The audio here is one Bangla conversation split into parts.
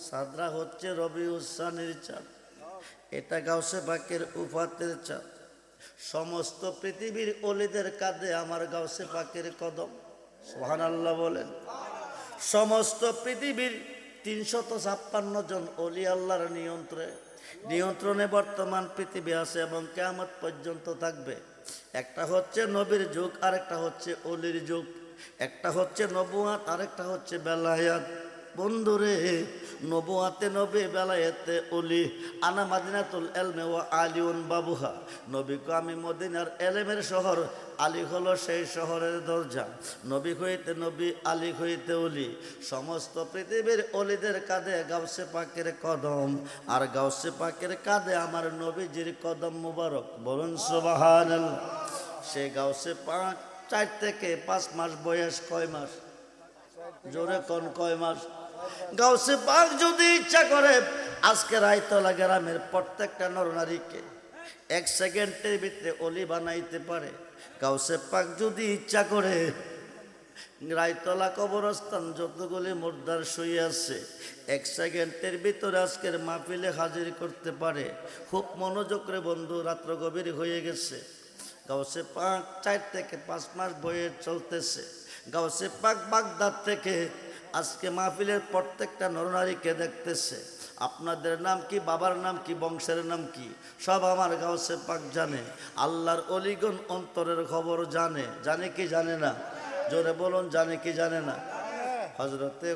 সাদরা হচ্ছে রবিউসানির চাঁদ, এটা গাউসে পাকের উফাতের চাঁদ। সমস্ত পৃথিবীর অলিদের কাঁধে আমার গাউসে পাকের কদম। সুবহানাল্লাহ বলেন। সমস্ত পৃথিবীর ৩৫৬ জন অলি আল্লাহর নিয়ন্ত্রণে বর্তমান পৃথিবী আছে এবং কিয়ামত পর্যন্ত থাকবে। একটা হচ্ছে নবীর যুগ, আরেকটা হচ্ছে অলির যুগ। একটা হচ্ছে নবুয়াত, আরেকটা হচ্ছে বেলায়াত। বন্ধুরে, নবুয়াতে নবী, বেলায়েতে অলি। আনা মাদিনাতুল এলমে ওয়া আলিউন বাবুহা। নবীকে আমি মদিনার এলেমের শহর, আলী হলো সেই শহরের দরজা। নবী হইতে নবী, আলী হইতে অলি। সমস্ত পৃথিবীর অলিদের কাঁধে গাউসে পাকের কদম, আর গাউসে পাকের কাঁধে আমার নবীজির কদম মুবারক। বলুন সুবহানাল্লাহ। সে গাউসে পাক 4 থেকে 5 মাস বয়স। কয় মাস? জোরে কোন কয় মাস? গাউসে পাক যদি ইচ্ছা করে আজকে রায়তলা গ্রামের প্রত্যেকটা নরনারীকে 1 সেকেন্ডের ভিতরে অলি বানাইতে পারে। গাউসে পাক যদি ইচ্ছা করে রায়তলা কবরস্থান যতগুলি মুর্দার শুয়ে আছে 1 সেকেন্ডের ভিতরে আজকের মাহফিলে হাজির করতে পারে। খুব মনোযোগ রে বন্ধু, রাত্র গভীর হয়ে গেছে। গাউসে পাক 4 থেকে 5 মাস বয়স চলতেছে। গাউসে পাক বাগদাদ থেকে আজকে মাহফিলের প্রত্যেকটা নরনারীকে দেখতেছে। আপনাদের নাম কি, বাবার নাম কি, বংশের নাম কি, সব আমার গাউসে পাক জানে। আল্লাহর অলিগণ অন্তরের খবর জানে। জানে কি জানে না? জোরে বলুন, জানে কি জানে না? হজরতে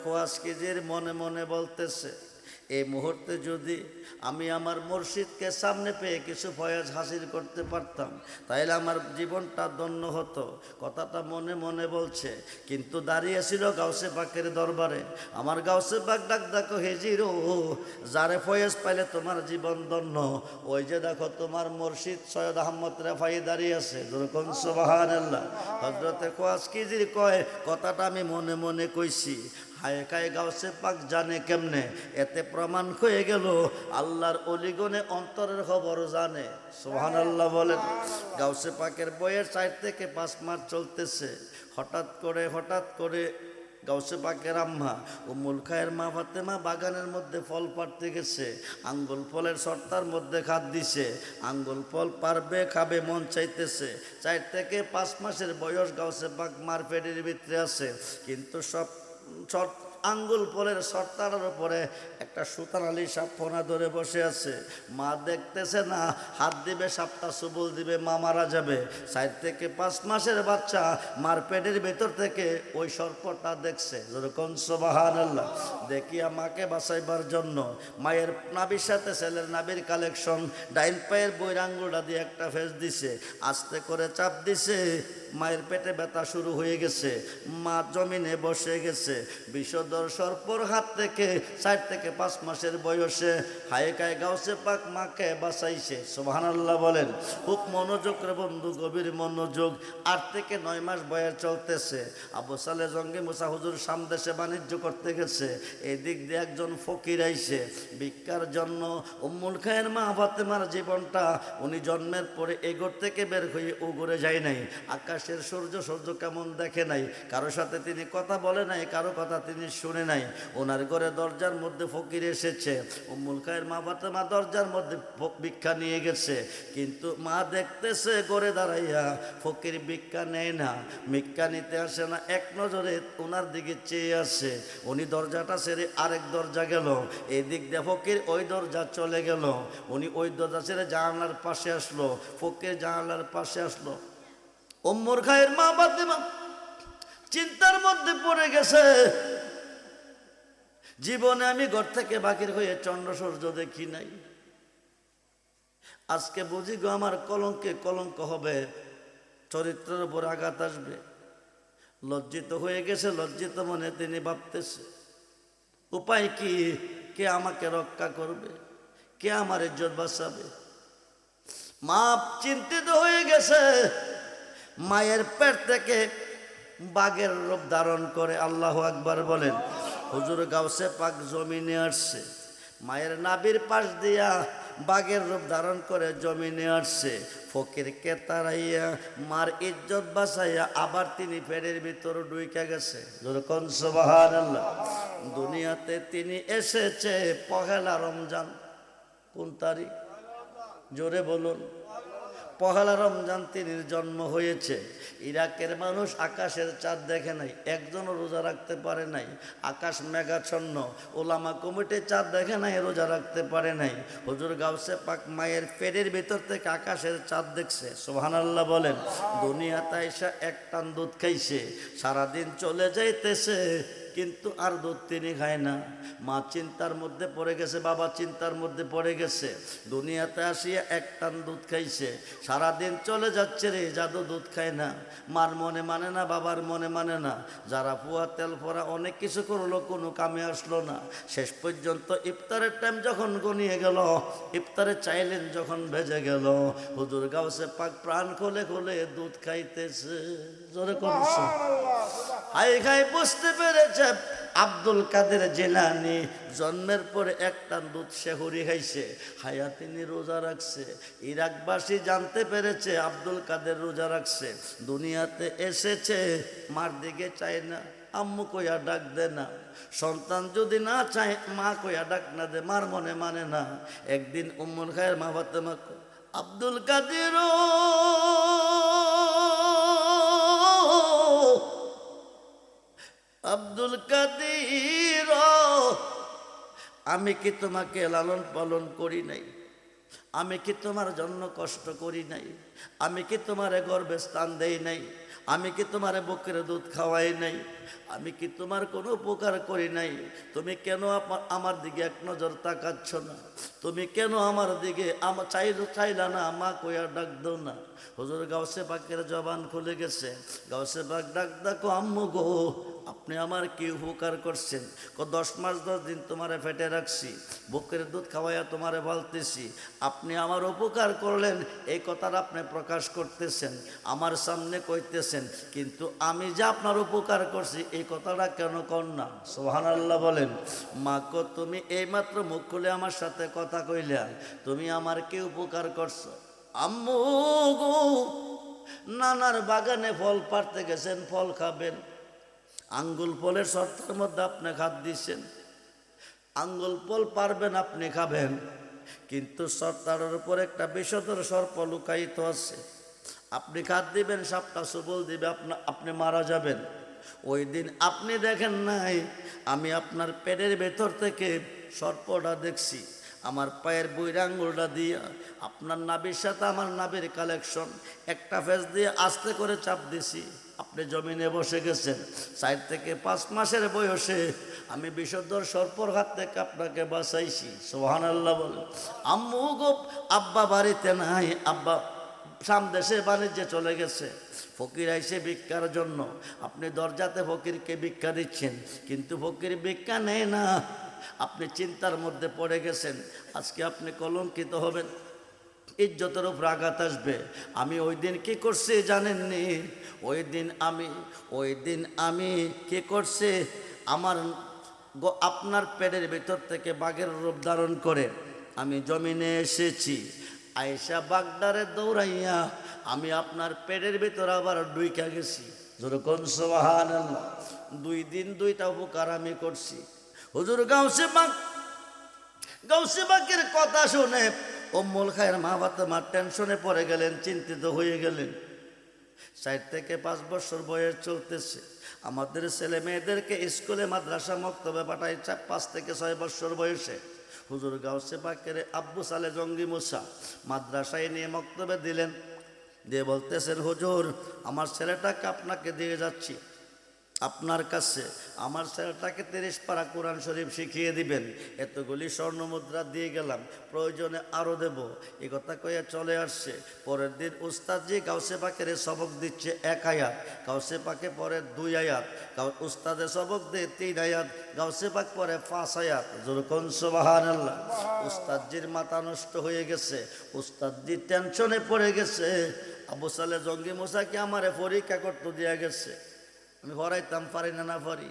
খোয়াজকিজির মনে মনে বলতেছে, এই মুহূর্তে যদি আমি আমার মুর্শিদকে সামনে পেয়ে কিছু ফয়েজ হাসিল করতে পারতাম তাহলে আমার জীবনটা ধন্য হতো। কথাটা মনে মনে বলছে, কিন্তু দাঁড়িয়েছিল গাউসে পাকের দরবারে। আমার গাউসে পাক ডাক ডাকো, হেজিরো, যারে ফয়েজ পাইলে তোমার জীবন ধন্য। ওই যে দেখো তোমার মুর্শিদ সৈয়দ আহমদ রেফাই দাঁড়িয়ে আছে। যেরকম সুবহানাল্লাহ। হযরতে খোয়াজকিজির কয়, কথাটা আমি মনে মনে কইছি, হায় কায় গাউসে পাক জানে কেমনে? এতে প্রমাণ হয়ে গেল আল্লাহর অলিগণে অন্তরের খবর জানে। সুবহানাল্লাহ বলেন। গাউসে পাকের বয়স 4 থেকে 5 মাস চলতেছে। হঠাৎ করে গাউসে পাকের আম্মা উম্মুল খায়ের মা ফাতেমা বাগানের মধ্যে ফল পাড়তে গেছে। আঙ্গুল ফলের সর্তার মধ্যে খাদ দিছে। আঙ্গুল ফল পারবে, খাবে, মন চাইতেছে। 4 থেকে 5 মাসের বয়স গাউসে পাক মার পেটের ভিতরে আছে, কিন্তু সব আঙ্গুল ফলের সর্তার উপরে একটা সুতানালি সাপ ফোনা ধরে বসে আছে। মা দেখতেছে না, হাত দিবে, সাপটা সুবল দিবে, মা মারা যাবে। 4 থেকে 5 মাসের বাচ্চা মার পেটের ভেতর থেকে ওই সর্পটা দেখছে। যেরকম সুবহানাল্লাহ। দেখিয়া মাকে বাঁচাইবার জন্য মায়ের নাভির সাথে ছেলের নাভির কালেকশন, ডাইন পায়ের বইর আঙ্গুলটা দিয়ে একটা ফেস দিছে, আস্তে করে চাপ দিছে। মায়ের পেটে ব্যথা শুরু হয়ে গেছে। মা জমিনে বসে গেছে। বিষধর সর্পর হাত থেকে 4 থেকে 5 মাসের বয়সে হায় কায় গাউসে পাক মাকে বাঁচাইছে। সুবহানাল্লাহ বলেন। খুব মনোযোগ রে বন্ধু, গভীর মনোযোগ। 8 থেকে 9 মাস বয়স চলতেছে। আবু সালে জঙ্গে মুসা হুজুর সামদেশে বাণিজ্য করতে গেছে। এই দিক দিয়ে একজন ফকির আইছে ভিক্ষার জন্য। উম্মুল খায়ের মা ফাতেমার জীবনটা উনি জন্মের পরে এগোর থেকে বের হয়ে উগরে যায় নাই। আকাশের সূর্য কেমন দেখে নাই, কারো সাথে তিনি কথা বলে নাই, কারো কথা তিনি শুনে নাই। ওনার ঘরে দরজার মধ্যে ফকির এসেছে। উম্মুল খায়ের মা ফাতেমা দরজার মধ্যে ভিক্ষা নিয়ে গেছে, কিন্তু মা দেখতেছে ঘরে দাঁড়াইয়া ফকির ভিক্ষা নেয় না, ভিক্ষা নিতে আসে না, এক নজরে ওনার দিকে চেয়ে আছে। উনি দরজাটা ছেড়ে আরেক দরজা গেল, এই দিক দিয়ে ফকির ওই দরজা চলে গেল। উনি ওই দরজা ছেড়ে জানালার পাশে আসলো, ফকির জানালার পাশে আসলো। উম্মুল খায়ের মা ফাতেমা চিন্তার মধ্যে পড়ে গেছে, জীবনে আমি ঘর থেকে বাহির হয়ে চন্দ্র সূর্য দেখি নাই, আজকে বুঝি গো আমার কলঙ্কে কলঙ্ক হবে, চরিত্রের উপর আঘাত আসবে। লজ্জিত হয়ে গেছে। লজ্জিত মনে তিনি ভাবতেছে, উপায় কি? কে আমাকে রক্ষা করবে? কে আমার ইজ্জত বাঁচাবে? মা চিন্তিত হয়ে গেছে। মায়ের পেট থেকে বাঘের রূপ ধারণ করে, আল্লাহু আকবার বলেন। হুজুর গাউসে পাক জমিনে আসছে। মায়ের নাভির পাশ দিয়া বাঘের রূপ ধারণ করে জমিনে আসছে, ফকিরকে তাড়াইয়া মার ইজ্জত বাঁচাইয়া আবার তিনি পেটের ভিতর ঢুইকা গেছে। যেরকম সুবহানাল্লাহ। দুনিয়াতে তিনি এসেছে পহেলা রমজান। কোন তারিখ? জোরে বলুন। পহেলা রমজান তিনির জন্ম হয়েছে। ইরাকের মানুষ আকাশের চাঁদ দেখে নাই, একজনও রোজা রাখতে পারে নাই। আকাশ মেঘাচ্ছন্ন, ওলামা কমিটি চাঁদ দেখে নাই, রোজা রাখতে পারে নাই। হুজুর গাউসে পাক মায়ের পেটের ভিতর থেকে আকাশের চাঁদ দেখছে। সুবহানাল্লাহ বলেন। দুনিয়াতে এসে এক টান দুধ খাইছে, সারাদিন চলে যাইতেছে, কিন্তু আর দুধ তিনি খায় না। মা চিন্তার মধ্যে পড়ে গেছে, বাবা চিন্তার মধ্যে পড়ে গেছে। দুনিয়াতে আসিয়া এক টান দুধ খাইছে, সারাদিন চলে যাচ্ছে রে, জাদু দুধ খায় না। মার মনে মানে না, বাবার মনে মানে না। যারা পুয়া তেল পরা অনেক কিছু করলো, কোনো কামে আসলো না। শেষ পর্যন্ত ইফতারের টাইম যখন গনিয়ে গেল, ইফতারে চাইলেন যখন ভেজে গেল, হুজুর গাউসে পাক প্রাণ খুলে খুলে দুধ খাইতেছে। জোরে করছে হাই খাই বুঝতে পেরেছে আব্দুল কাদের জিলানী জন্মের পরে একটা দুধ শেহরি খাইছে, হায়া তিনি রোজা রাখছে। ইরাকবাসী জানতে পেরেছে আব্দুল কাদের রোজা রাখছে। দুনিয়াতে এসেছে, মার দিকে চায় না, আম্মু কইয়া ডাক দে না। সন্তান যদি না চায়, মা কইয়া ডাক না দে, মার মনে মানে না। একদিন উম্মুল খায়ের মা ফাতেমা আব্দুল কাদের আব্দুল কাদের, আমি কি তোমাকে লালন পালন করি নাই? আমি কি তোমার জন্য কষ্ট করি নাই? আমি কি তোমারে গর্বে স্থান দেই নাই? আমি কি তোমারে বুকের দুধ খাওয়াই নাই? আমি কি তোমার কোনো উপকার করি নাই? তুমি কেন আমার দিকে এক নজর তাকাচ্ছ না? তুমি কেন আমার দিকে চাইলা না? মা কইয়া ডাক দাও না। হুজুর গাউসে পাকের জবান খুলে গেছে। গাউসে পাক ডাক ডাকো, আম্মু গো, আপনি আমার কি উপকার করছেন? 10 মাস 10 দিন তোমারে ফেটে রাখছি, বুকের দুধ খাওয়াইয়া তোমারে বলতেছি, আপনি আমার উপকার করলেন, এই কথাটা আপনি প্রকাশ করতেছেন, আমার সামনে কইতেছেন, কিন্তু আমি যে আপনার উপকার করছি এই কথাটা কেন কর না? সুবহানাল্লাহ বলেন। মা কো, তুমি এইমাত্র মুখ খুলে আমার সাথে কথা কইলা, তুমি আমার কি উপকার করছো? আম্মু গো, নানার বাগানে ফল পাড়তে গেছেন, ফল খাবেন, আঙ্গুল ফলের শর্তের মধ্যে আপনি খাদ দিচ্ছেন, আঙ্গুল ফল পারবেন, আপনি খাবেন, কিন্তু সর্তারের উপর একটা বিষধর সর্প লুকায়িত আছে। আপনি খাদ দিবেন, সাপটা সবল দিবে, আপনি মারা যাবেন। ওই দিন আপনি দেখেন নাই, আমি আপনার পেটের ভেতর থেকে সর্পটা দেখছি। আমার পায়ের বইরা আঙ্গুলটা দিয়া আপনার নাভির সাথে আমার নাভির কালেকশন, একটা ফেস দিয়ে আস্তে করে চাপ দিছি, আপনি জমিনে বসে গেছেন। 4 থেকে 5 মাসের বয়সে আমি বিষধর সর্পর হাত থেকে আপনাকে বাঁচাইছি। সুবহানাল্লাহ বলে। আম্মু গো, আব্বা বাড়িতে নাই, আব্বা সামদেশে বাণিজ্যে চলে গেছে। ফকির আইসে ভিক্ষার জন্য, আপনি দরজাতে ফকিরকে ভিক্ষা দিচ্ছেন, কিন্তু ফকির ভিক্ষা নেয় না। আপনি চিন্তার মধ্যে পড়ে গেছেন, আজকে আপনি কলঙ্কিত হবেন, ইজ্জতের উপর আঘাত আসবে। আমি ওই দিন কি করছি জানেননি? ওই দিন আমি কি করছি, আপনার পেটের ভিতর থেকে বাঘের রূপ ধারণ করে আমি জমিনে এসেছি। আয়েশা বাগদারে দৌড়াইয়া আমি আপনার পেটের ভিতর আবার ঢুইকা গেছি। যেরকম সুবহানাল্লাহ। 2 দিন 2টা উপকার আমি করছি। হুজুর গাউসে পাকের কথা শুনে উম্মুল খায়ের মা ফাতেমা টেনশনে পড়ে গেলেন, চিন্তিত হয়ে গেলেন। 4 থেকে 5 বছর বয়স চলতেছে। আমাদের ছেলে মেয়েদেরকে স্কুলে মাদ্রাসা মক্তবে পাঠায় 5 থেকে 6 বছর বয়সে। হুজুর গাউসে পাকের আব্বু সালে জঙ্গি মুসা মাদ্রাসায় নিয়ে মক্তবে দিলেন, দিয়ে বলতেছেন, হুজুর আমার ছেলেটাকে আপনাকে দিয়ে যাচ্ছি আপনার কাছে, আমার ছেলেটাকে 30 পারা কোরআন শরীফ শিখিয়ে দিবেন, এতগুলি স্বর্ণ মুদ্রা দিয়ে গেলাম, প্রয়োজনে আরও দেব। এই কথা কইয়া চলে আসছে। পরের দিন উস্তাদজি গাউসে পাকের সবক দিচ্ছে 1 আয়াত, গাউসে পাকে পরে 2 আয়াত, উস্তাদে সবক দিয়ে 3 আয়াত, গাউসে পাক পরে 5 আয়াত। যেরকম সুবহানাল্লাহ। উস্তাদজির মাথা নষ্ট হয়ে গেছে, উস্তাদজি টেনশনে পড়ে গেছে। আবু সালে জঙ্গি মুসাকে আমারে পরীক্ষা করতে দেওয়া গেছে, আমি পড়াইতাম পারি না, না পারি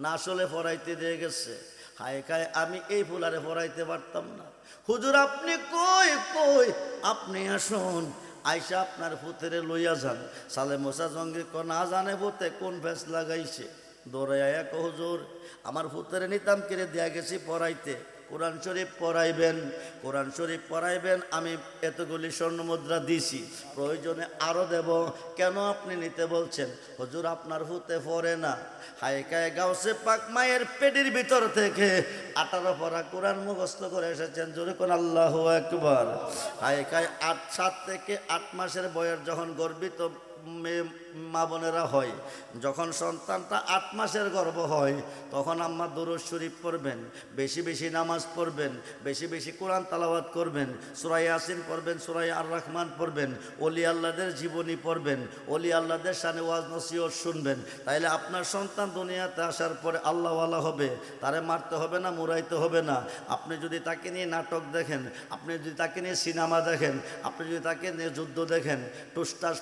না, আসলে পড়াইতে দিয়ে গেছে। হায় খায় আমি এই ফুলারে পড়াইতে পারতাম না। হুজুর আপনি কই কই, আপনি আসুন, আইসা আপনার ফুতেরে লইয়া যান। সালে মোসা জঙ্গি না জানে ফুতে কোন ফেস লাগাইছে, দৌড়ে আয়া কো হুজুর আমার ফুতেরে নিতাম কিরে দিয়া গেছি পড়াইতে, কোরআন শরীফ পড়াইবেন, কোরআন শরীফ পড়াইবেন। আমি এতগুলি স্বর্ণ মুদ্রা দিছি, প্রয়োজনে আরও দেব, কেন আপনি নিতে বলছেন? হুজুর আপনার ফুতে পড়ে না। হায় কায় গাউসে পাক মায়ের পেটের ভিতর থেকে 18 পারা কোরআন মুখস্থ করে এসেছেন। জোরে কোন আল্লাহু আকবার। হায় কায় 7 থেকে 8 মাসের বয়স যখন গর্ভিত মা বোনেরা হয়, যখন সন্তানটা 8 মাসের গর্ভ হয়, তখন আম্মা দুরূদ শরীফ পড়বেন, বেশি বেশি নামাজ পড়বেন, বেশি বেশি কোরআন তালাওয়াত করবেন, সূরা ইয়াসিন পড়বেন, সূরা আর রহমান পড়বেন, ওলি আল্লাহদের জীবনী পড়বেন, ওলি আল্লাহদের শানে ওয়াজ নসিহত শুনবেন। তাইলে আপনার সন্তান দুনিয়াতে আসার পরে আল্লাহওয়ালা হবে, তারে মারতে হবে না, মুরাইতে হবে না। আপনি যদি তাকে নিয়ে নাটক দেখেন, আপনি যদি তাকে নিয়ে সিনেমা দেখেন, আপনি যদি তাকে নিয়ে যুদ্ধ দেখেন, টুসটাস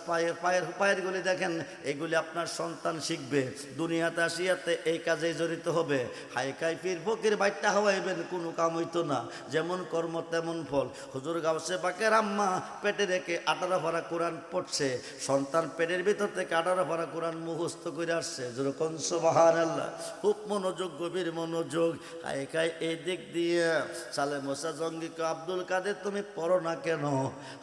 পায়ের গুলি দেখেন, এগুলি আপনার সন্তান শিখবে, দুনিয়াতে আসিয়াতে এই কাজে জড়িত হবে। হাই খাই পীর ফকির বাইটটা হওয়াইবেন, কোনো কাম হইতো না, যেমন কর্ম তেমন ফল। হুজুর গাউসে পাকের আম্মা পেটে রেখে 18 পারা কোরআন পড়ছে, সন্তান পেটের ভিতর থেকে 18 পারা কোরআন মুখস্থ করে আসছে। যেরকম সুবহানাল্লাহ, খুব মনোযোগ, গভীর মনোযোগ। হাই খাই এই দিক দিয়ে সালে মোসা জঙ্গিকে আব্দুল কাদের তুমি পড়ো না কেন?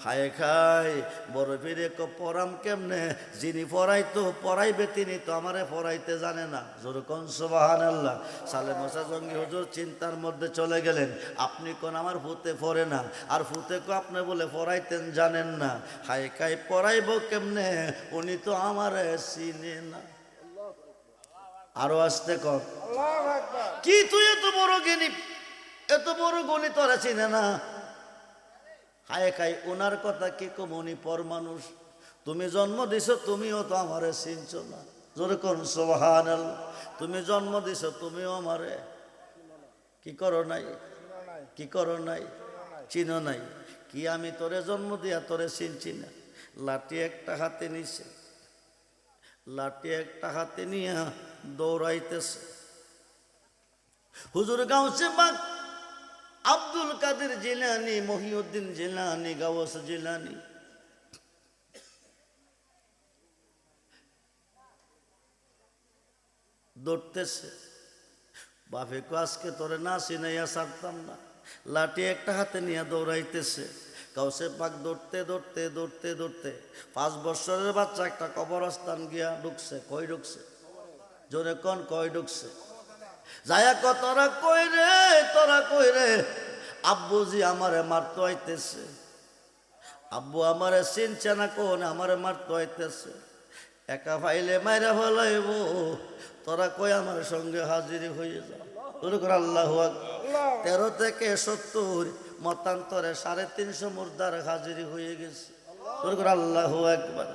হায় খাই বড় ফিরে পড়াম কেমনে, যিনি পড়াইতো পড়াইবে তিনি তো আমারে পড়াইতে জানে না। যেরকম সুবহানাল্লাহ। সালে মোসা জঙ্গি হুজুর চিন্তার মধ্যে চলে গেলেন, আপনি কোন আমার ফুতে পড়ে না, আর ফুতে কো আপনি বলে পড়াইতেন জানেন না। হায় খাই পড়াইব কেমনে, উনি তো আমারে চিনে না। আরো আসতে কর, কি তুই এত বড় জ্ঞানী, এত বড় গুণী তোরা চিনে না? হায় খাই ওনার কথা কি কম, উনি পর মানুষ, তুমি জন্ম দিছো তুমিও তো আমারে চিনছো না। জোরে কোন সুবহানাল্লাহ। তুমি জন্ম দিছো তুমিও আমারে কি করো নাই, কি করো নাই, চিনো নাই। কি আমি তোরে জন্ম দিয়া তোরে চিনছি না? লাঠি একটা হাতে নিছে, লাঠি একটা হাতে নিয়ে দৌড়াইতেছে। হুজুর গাউসে পাক আব্দুল কাদের জিলানী, মহিউদ্দিন জিলানী, গাউস জিলানী দৌড়তেছে। বাপে কো আজকে তোরে না চিনাইয়া ছাড়তাম না। লাঠি একটা হাতে নিয়ে দৌড়াইতেছে। গাউসে পাক দৌড়তে দৌড়তে দৌড়তে দৌড়তে 5 বছরের বাচ্চা একটা কবরস্থান গিয়া ঢুকছে। কই ঢুকছে? জোরে কোন কই ঢুকছে? যায়া ক তোরা কই রে, তোরা কই রে? আব্বুজি আমারে মারতে আইতেছে। আব্বু আমারে চিনছে না, কোন আমারে মারতে আইতেছে। একা ফাইলে মাইরা ফলাইব, তোরা কই আমার সঙ্গে হাজির হয়ে যা। আল্লাহু আকবার। 13 থেকে 70 মতান্তরে 350 মুর্দার হাজিরি হয়ে গেছে। আল্লাহু আকবার।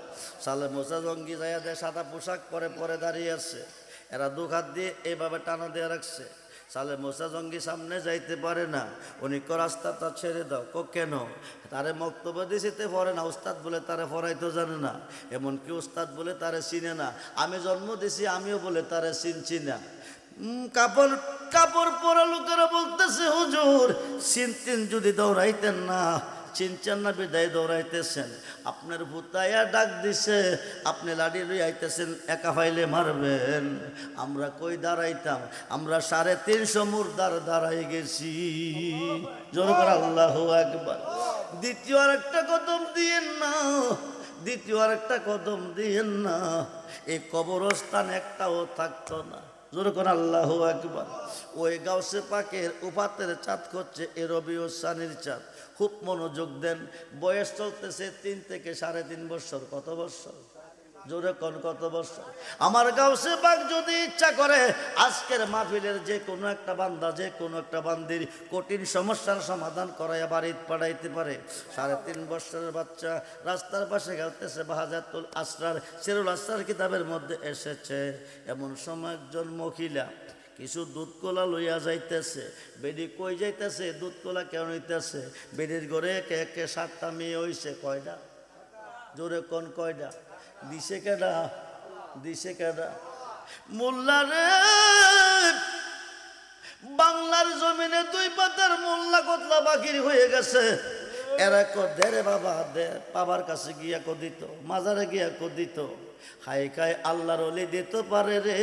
সালে মোসা জঙ্গি যাইয়া দেয়, সাদা পোশাক পরে পরে দাঁড়িয়ে আছে। এরা 2 হাত দিয়ে এইভাবে টানা দিয়ে রাখছে। সালে মোসা জঙ্গি সামনে যাইতে পারে না। উনি কো রাস্তাটা ছেড়ে দাও। কো কেন? তারে বক্তব্য দিতে পারে না, উস্তাদ বলে তারে পড়াইতে জানে না, এমনকি উস্তাদ বলে তারে চিনে না। আমি জন্ম দিছি, আমিও বলে তারে চিনছি না। কাপড় কাপড় পরা লোকেরা বলতেছে, হুজুর চিনতেন যদি দৌড়াইতেন না, চিনছেন না বিদায় দৌড়াইতেছেন। আপনার ভূতাইয়া ডাক দিছে, আপনি লাঠি লই আইতেছেন, একা ফাইলে মারবেন। আমরা কই দাঁড়াইতাম? আমরা 350 মুর্দার দাঁড়াই গেছি। জোর করে আল্লাহু আকবার। দ্বিতীয় আর একটা কদম দিয়েন না, দ্বিতীয় আর একটা কদম দিয়েন না, এই কবরস্থান একটাও থাকতো না। জোর করে আল্লাহু আকবার। ওই গাউসে পাকের উপাতের চাঁদ করছে এ রবিউল সানির চাঁদ। খুব মনোযোগ দেন। বয়স চলতেছে 3 থেকে 3.5 বছর। কত বছর? জোরে কোন কত বছর? আমার গাউসে পাক যদি ইচ্ছা করে আজকের মাহফিলের যে কোনো একটা বান্দা, যে কোনো একটা বান্দির কঠিন সমস্যার সমাধান করাইয়া বাড়িতে পাঠাইতে পারে। 3.5 বছরের বাচ্চা রাস্তার পাশে খেলতেছে। বাহাজাতুল আসরার, সিরুল আসরার কিতাবের মধ্যে এসেছে, এমন সময় একজন মহিলা কিছু দুধ কলা লইয়া যাইতেছে। বেডি কই যাইতেছে? দুধ কলা কেন হইতেছে? বেডির ঘরে একে একে 7টা মেয়ে হইছে। কয়টা? জোরে কোন কয়টা? দিছে কেডা? দিছে কেডা? মোল্লা রে, বাংলা কোতলা বাকির হয়ে গেছে। এরা দে রে বাবা দে, বাবার কাছে গিয়া দিত, মাজারে গিয়া দিত। হাই খাই আল্লাহর অলি দিতে পারে রে,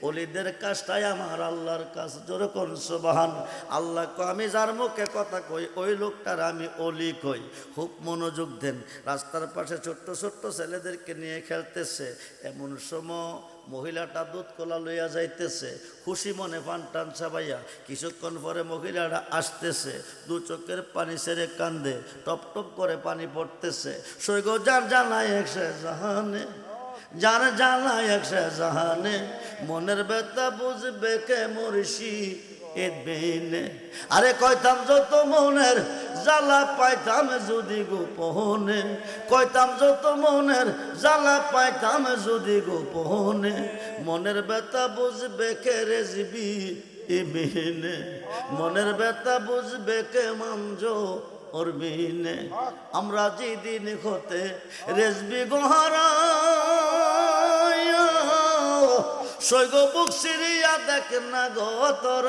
অলিদের কাজটাই আমার আল্লাহর কাজ। জোরে কোন সুবহান আল্লাহ। আমি যার মুখে কথা কই ওই লোকটার আমি অলি কই। খুব মনোযোগ দেন। রাস্তার পাশে ছোট্ট ছোট্ট ছেলেদেরকে নিয়ে খেলতেছে, এমন সময় মহিলাটা দুধ কলা লইয়া যাইতেছে, খুশি মনে পান টান চাবাইয়া। কিছুক্ষণ পরে মহিলাটা আসতেছে, দু চোখের পানি ছেড়ে কান্দে, টপ টপ করে পানি পড়তেছে। সৈগ যার জানাই একশে জাহানে, যার জানাই একশে জাহানে, মনের ব্যথা বুঝবে কে মুর্শি এদিনে। আরে কইতাম যত মনের জ্বালা পাইতাম যদি গোপনে, কইতাম যত মনের জ্বালা পাইতাম যদি গোপনে, মনের ব্যথা বুঝবে কে রেজবি এবিনে, মনের ব্যথা বুঝবে কে মানজ অরবিনে। আমরা যেদিন হতে রেজবি গোহারা সৈগ বুক সিরিয়া দেখ না গো তোর,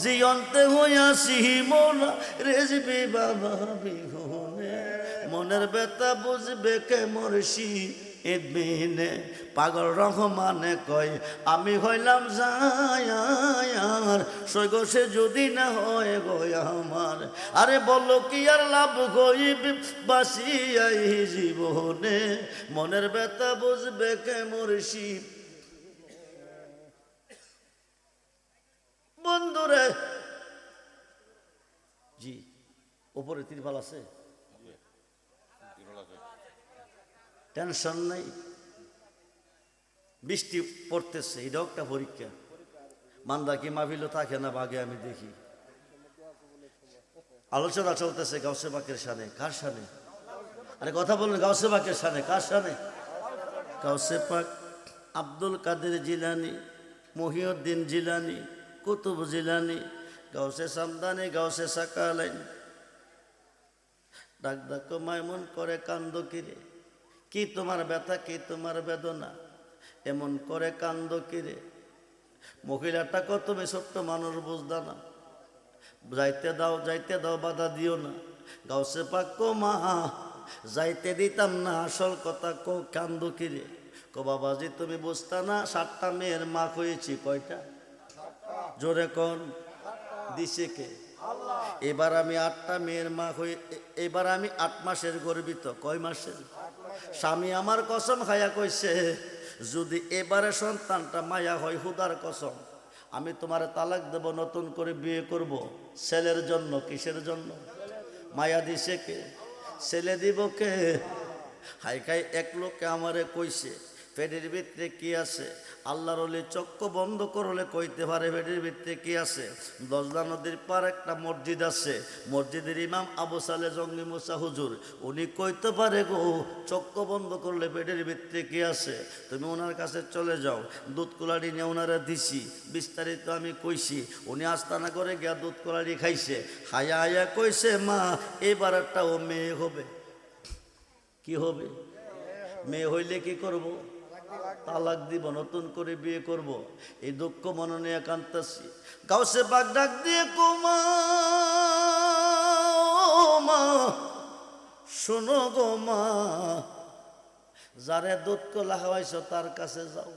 জিয়ন্তে হইয়াছি মোলা রেজবি বাবা বিহুনে, মনের ব্যথা বুঝবে কে মুর্শি এদিনে। পাগল রহমানে কয় আমি হইলাম যায়ার, সৈগ সে যদি না হয় গো আমার। আরে বলো কি আর লাভ হইব বাসিয়াই জীবনে, মনের ব্যথা বুঝবে কে মুর্শি। বন্ধুরে জি, উপরে তিরপাল আছে, টেনশন নাই। বৃষ্টি পড়তেছে, এটাও একটা পরীক্ষা। মান্দা কি মাহফিলও থাকে না বাগে, আমি দেখি আলোচনা চলতেছে গাউসে পাকের শানে। কার শানে? আরে কথা বলুন, গাউসে পাকের শানে। কার শানে? গাউসে পাক আব্দুল কাদের জিলানি, মহিউদ্দিন জিলানি, কুতুব জিলানি, গাউসে সামদানি, গাউসে সাকালাইন। ডাক ডাক মাইমন করে কান্দ কিরে, কি তোমার ব্যথা, কি তোমার বেদনা, এমন করে কান্দ কিরে। মহিলাটা কত তুমি ছোট্ট মানুষ বুঝদা না, যাইতে দাও যাইতে দাও, বাধা দিও না। গাউসে পাক কো মা যাইতে দিতাম না, আসল কথা কো কান্দ কিরে। কো বাবাজি তুমি বুঝতা না, 7টা মেয়ের মা হয়েছি। কয়টা? জোরে কোন দিছে কে? এবার আমি 8টা মেয়ের মা হয়ে, এবার আমি 8 মাসের গর্বিত। কয় মাসের? স্বামী আমার কসম খাইয়া কইছে যদি এবারে সন্তানটা মায়া হয়, হুদার কসম, আমি তোমার তালাক দেব, নতুন করে বিয়ে করব। ছেলের জন্য। কিসের জন্য? মায়া দিছে কে? ছেলে দিব কে? হাই খাই এক লোকে আমারে কইছে পেটের ভিতরে কি আছে। আল্লাহর ওলি চক্ষু বন্ধ করলে কইতে পারে পেটের ভিতরে কি আছে। দজলা নদীর পার একটা মসজিদ আছে, মসজিদের ইমাম আবু সালে জঙ্গি মুসা হুজুর, উনি কইতে পারে গো চক্ষু বন্ধ করলে পেটের ভিতরে কি আছে। তুমি ওনার কাছে চলে যাও। দুধ কুলাড়ি নিয়ে ওনারা দিছি, বিস্তারিত আমি কইছি। উনি আস্তানা করে গিয়া দুধ কুলাড়ি খাইছে, হায়া হায়া কইছে মা এবার একটা ও মেয়ে হবে। কি হবে? মেয়ে হইলে কি করব? তালাক দিব, নতুন করে বিয়ে করব। এই দুঃখ মনে নিয়ে কাঁদতেছি। গাউসে পাক ডাক দিয়ে কুমা মা শোনো গো মা, যারে দুধ কলা খাওয়াইছ তার কাছে যাও,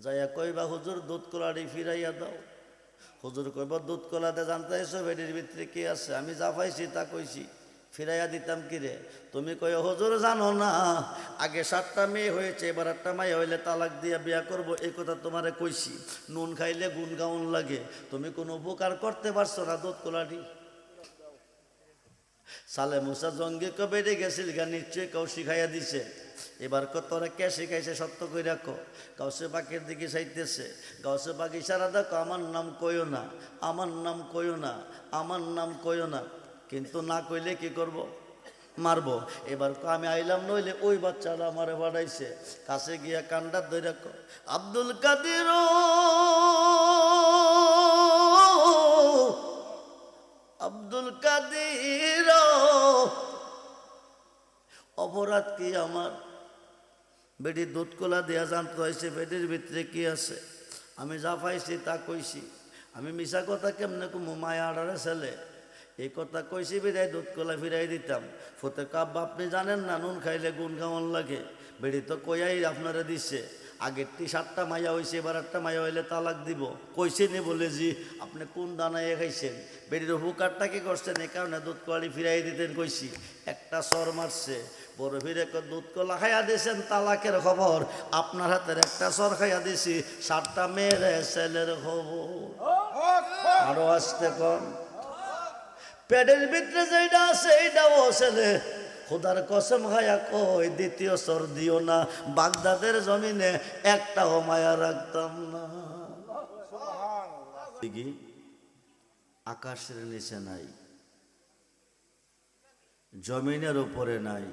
যাইয়া কইবা হুজুর দুধ কলাটি ফিরাইয়া দাও। হুজুর কইবা দুধ কলাতে জানতে এসো বেডির ভিতরে কি আছে, আমি যা পাইছি তা কইছি, ফিরাইয়া দিতাম কি রে। তুমি কই হুজুর জানো না আগে 7টা মেয়ে হয়েছে, এবার একটা মাইয়া হইলে তালাক দিয়া বিয়া করব, এই কথা তোমারে কইছি। নুন খাইলে গুণ গাউন লাগে, তুমি কোনো উপকার করতে পারছো না। দুধ কোলাটি সালে মুসা জঙ্গি কে বেড়ে গেছিল গা, নিশ্চয়ই কেউ শিখাইয়া দিছে। এবার তোরা কে শিখাইছে সত্য কই রাখো। গাউসে পাকের দিকে চাইতেছে, গাউসে পাক ইশারা দেখো আমার নাম কইও না, আমার নাম কইও না, আমার নাম কইও না। কিন্তু না কইলে কি করব? মারবো। এবার আমি আইলাম, নইলে ওই বাচ্চারা আমারে বাড়াইছে। কাছে গিয়া কান্ডার ধরে রাখো, আব্দুল কাদের আব্দুল কাদের অপরাধ কি আমার? বেটি দুধ কোলা দেয়া জানতে হয়েছে পেটের ভিতরে কি আছে। আমি যা পাইছি তা কইছি। আমি মিশা কথা কেমনে কুমু মায়া আড়ারে ছেলে এই কথা কইছি বিদায় দুধ কলা ফিরাই দিতাম ফতে কাব্বা আপনি জানেন না নুন খাইলে গুণ কেমন লাগে বেড়ি তো কইয়াই আপনারা দিচ্ছে আগেরটি 7টা মায়া হয়েছে এবার একটা মায়া হইলে তালাক দিব কইছে নি বলে জি আপনি কোন দানায় খাইছেন বেড়ির হুকারটা কি করছেন এই কারণে দুধ কলাটি ফিরাই দিতেন কইছি একটা সর মারছে বড় ফিরে দুধ কলা খাইয়া দিয়েছেন তালাকের খবর আপনার হাতের একটা সর খাইয়া দিছি 7টা মেয়ের ছেলের খবর আরো আসতে কম পেটের ভিতরে যেটা আছে এইটাও ছেলে খোদার কসম খায়া কই দ্বিতীয় সর দিও না বাগদাদের জমিনে একটাও মায়া রাখতাম না আকাশের নিচে নাই জমিনের উপরে নাই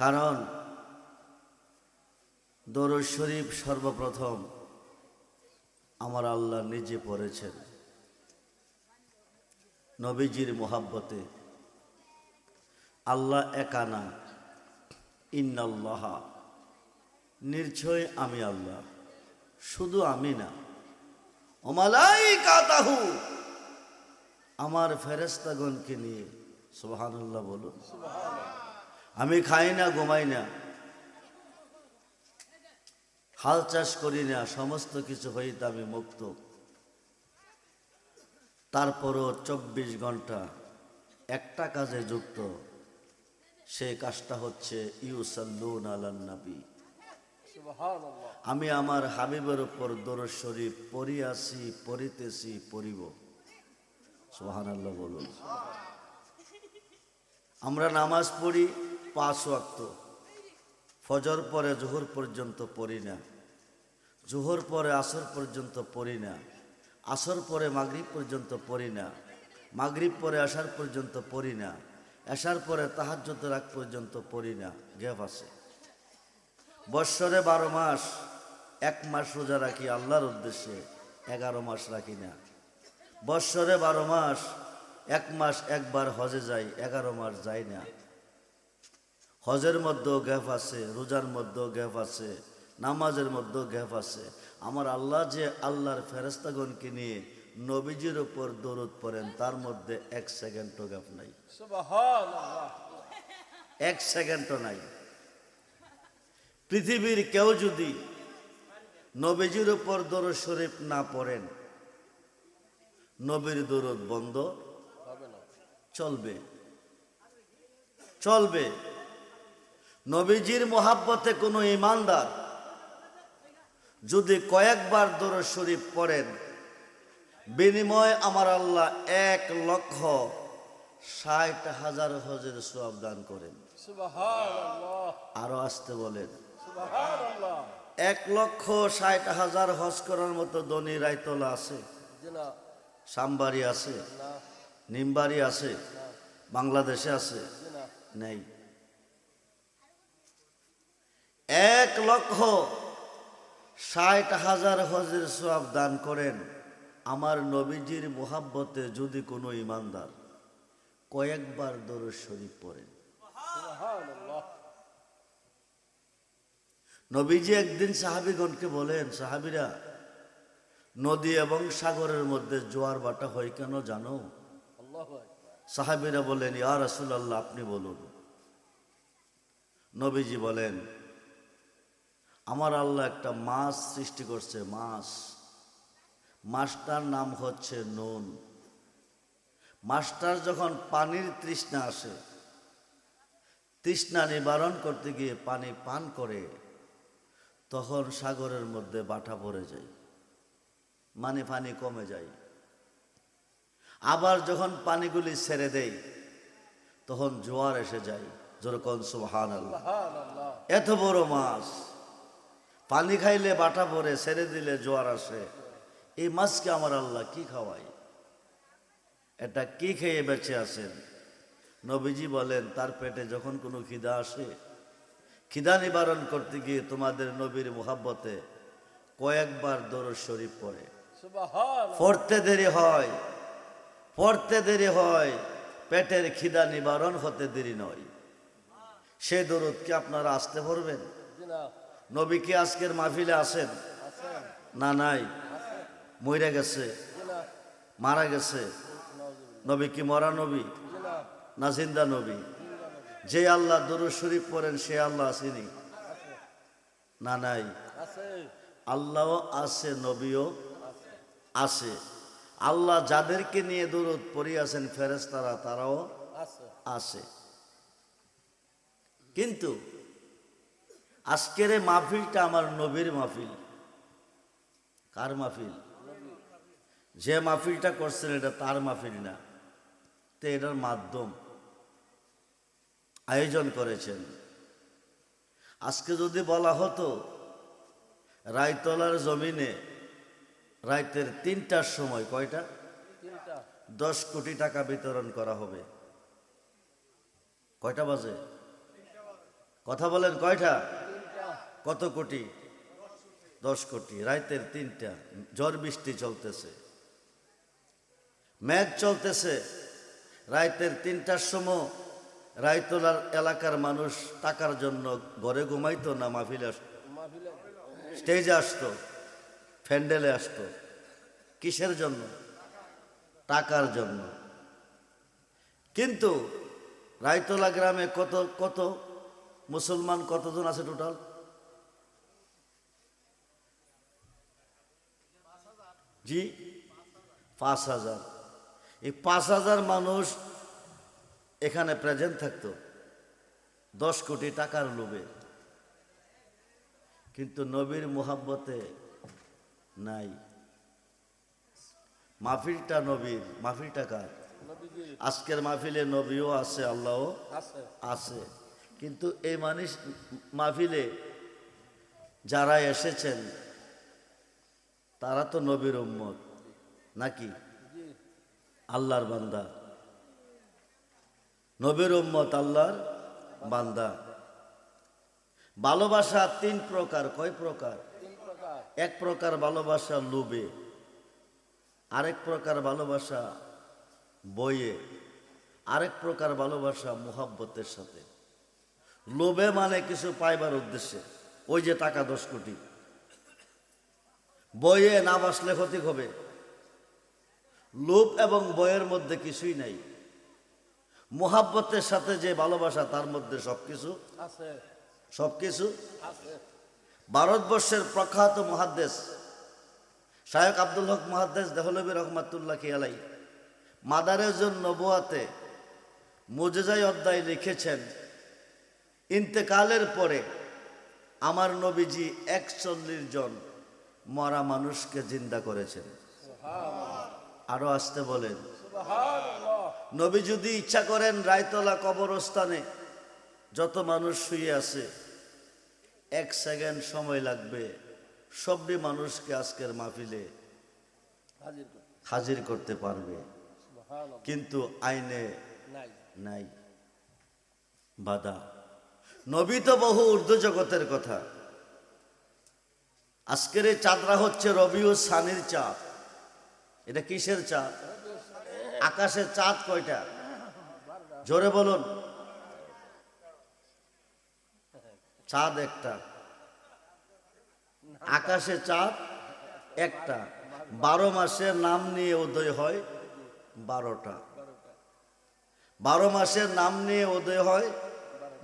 কারণ দরুদ শরীফ সর্বপ্রথম আমার আল্লাহ নিজে পড়েছেন নবীজির মোহাব্বতে আল্লাহ একা না ইন্নাল্লাহ নিশ্চয় আমি আল্লাহ শুধু আমি না ও মালাইকাতাহু আমার ফেরেশতাগণকে নিয়ে সুবহানাল্লাহ বলুন আমি খাই না ঘুমাই না হাল চাষ করি না সমস্ত কিছু হইতে আমি মুক্ত তারপরও 24 ঘন্টা একটা কাজে যুক্ত সেই কাজটা হচ্ছে ইউসাল্লুন আলান নবী সুবহানাল্লাহ আমি আমার হাবিবের উপর দরুদ শরীফ পড়ি আসি পড়িতেছি পড়িব সুবহানাল্লাহ বলুন আমরা নামাজ পড়ি 5 ওয়াক্ত ফজর পরে জোহর পর্যন্ত পড়ি না জোহর পরে আসর পর্যন্ত পড়ি না আসর পরে মাগরিব পর্যন্ত পড়ি না মাগরিব পরে আশার পর্যন্ত পড়ি না আশার পরে তাহাজ্জুদের আগ পর্যন্ত পড়ি না গ্যাপ আছে বৎসরে 12 মাস 1 মাস রোজা রাখি আল্লাহর উদ্দেশ্যে 11 মাস রাখি না বৎসরে 12 মাস 1 মাস একবার হজে যাই 11 মাস যাই না হজের মধ্যেও গ্যাপ আছে রোজার মধ্যেও গ্যাপ আছে নামাজের মধ্যেও গ্যাপ আছে আমার আল্লাহ যে আল্লাহর ফেরেশতাগণকে নিয়ে নবীজির উপর দরুদ পড়েন তার মধ্যে 1 সেকেন্ডও গ্যাপ নাই সুবহানাল্লাহ 1 সেকেন্ডও নাই পৃথিবীর কেউ যদি নবীজির উপর দরুদ শরীফ না পড়েন নবীর দরুদ বন্ধ হবে না চলবে চলবে নবীজির মোহাব্বতে কোনো ঈমানদার যদি কয়েকবার দরুদ শরীফ পড়েন বিনিময়ে আমার আল্লাহ 1,60,000 হজের সওয়াব দান করেন সুবহানাল্লাহ আরো আসতে বলেন সুবহানাল্লাহ 1,60,000 হজ করার মতো ধনী রায়তলা আছে না সামবাড়ি আছে না নিমবাড়ি আছে না বাংলাদেশে আছে না নেই 1,60,000 হজের সওয়াব দান করেন আমার নবীজির মোহাব্বতে যদি কোনো ঈমানদার কয়েকবার দরুদ শরীফ পড়েন সুবহানাল্লাহ নবীজি একদিন সাহাবীগণকে বলেন সাহাবীরা নদী এবং সাগরের মধ্যে জোয়ার ভাটা হয় কেন জানো আল্লাহু আকবার সাহাবীরা বলেন ইয়া রাসূলুল্লাহ আপনি বলুন নবীজি বলেন আমার আল্লাহ একটা মাছ সৃষ্টি করছে মাছটার নাম হচ্ছে নুন মাছটার যখন পানির তৃষ্ণা আসে তৃষ্ণা নিবারণ করতে গিয়ে পানি পান করে তখন সাগরের মধ্যে বাটা পড়ে যায় মানে পানি কমে যায় আবার যখন পানিগুলি ছেড়ে দেয় তখন জোয়ার এসে যায় যেরকম সুবহানাল্লাহ এত বড় মাছ পানি খাইলে বাটা পড়ে ছেড়ে দিলে জোয়ার আসে এই মাছকে আমার আল্লাহ কি খাওয়ায় এটা কি খেয়ে বেঁচে আছেন নবীজি বলেন তার পেটে যখন কোনো খিদা আসে খিদা নিবারণ করতে গিয়ে তোমাদের নবীর মোহাব্বতে কয়েকবার দরুদ শরীফ পড়ে সুবহানাল্লাহ পড়তে দেরি হয় পেটের খিদা নিবারণ হতে দেরি নয় সেই দরুদ কি আপনারা আসতে পারবেন নবী কি আজকের মাহফিলে আসেন না নাই? মইরা গেছে, মারা গেছে। নবী কি মরা নবী না জিন্দা নবী? যে আল্লাহ দুরূদ শরীফ পড়েন সে আল্লাহ আসেনি? না নাই? আল্লাহও আছে, নবীও আছে। আল্লাহ যাদেরকে নিয়ে দুরূদ পড়িয়াছেন ফেরেশতারা, তারাও আছে। কিন্তু আজকের এই মাহফিলটা আমার নবীর মাহফিল। কার মাহফিল? যে মাহফিলটা করছেন এটা তার মাহফিল না, তো এটার মাধ্যম আয়োজন করেছেন। আজকে যদি বলা হতো রায়তলার জমিনে রাতের ৩টার সময়, কয়টা? 10 কোটি টাকা বিতরণ করা হবে। কয়টা বাজে? কথা বলেন, কয়টা? কত কোটি? 10 কোটি। রাতের 3টা, ঝড় বৃষ্টি চলতেছে, মেঘ চলতেছে। রাতের 3টার সময় রায়তলার এলাকার মানুষ টাকার জন্য ঘরে ঘুমাইতো না, মাহফিলে আসতো, স্টেজে আসতো, প্যান্ডেলে আসতো। কিসের জন্য? টাকার জন্য। কিন্তু রায়তলা গ্রামে কত কত মুসলমান কতজন আছে টোটাল? জি, 5,000। এই 5,000 মানুষ এখানে প্রেজেন্ট থাকতো 10 কোটি টাকার লোভে, কিন্তু নবীর মুহাব্বতে নাই। মাহফিলটা নবীর, মাহফিলটা কার? আজকের মাহফিলে নবীও আছে, আল্লাহও আছে। কিন্তু এই মাহফিলে যারা এসেছেন তারা তো নবীর উম্মত নাকি? আল্লাহর বান্দা, নবীর উম্মত, আল্লাহর বান্দা। ভালোবাসা 3 প্রকার। কয় প্রকার? এক প্রকার ভালোবাসা লোভে, আরেক প্রকার ভালোবাসা বইয়ে, আরেক প্রকার ভালোবাসা মুহাব্বতের সাথে। লোভে মানে কিছু পাইবার উদ্দেশ্যে, ওই যে টাকা 10 কোটি। বইয়ে না বাসলে ক্ষতি হবে। লোভ এবং বইয়ের মধ্যে কিছুই নাই। মুহাব্বতের সাথে যে ভালোবাসা, তার মধ্যে সবকিছু আছে, সবকিছু আছে। ভারতবর্ষের প্রখ্যাত মুহাদ্দিস শায়খ আব্দুল হক মুহাদ্দিস দেহলভী রহমাতুল্লাহি আলাইহি মাদারেজুন নবুয়াতে মুজিজায়ে অধ্যায় লিখেছেন, ইন্তেকালের পরে আমার নবীজি 41 জন মরা মানুষকে জিন্দা করেছেন। আরো আসতে বলেন। নবী যদি ইচ্ছা করেন রায়তলা কবরস্থানে যত মানুষ শুয়ে আছে 1 সেকেন্ড সময় লাগবে সবই মানুষকে আজকের মাহফিলে হাজির করতে পারবে, কিন্তু আইনে নাই বাধা। নবী তো বহু ঊর্ধ্ব জগতের কথা। আজকের এই চাঁদরা হচ্ছে রবিউল সানির চাঁদ। এটা কিসের চাঁদ? আকাশের চাঁদ কয়টা? জোরে বলুন। চাঁদ একটা, আকাশে চাঁদ একটা। 12 মাসের নাম নিয়ে উদয় হয় 12টা। 12 মাসের নাম নিয়ে উদয় হয়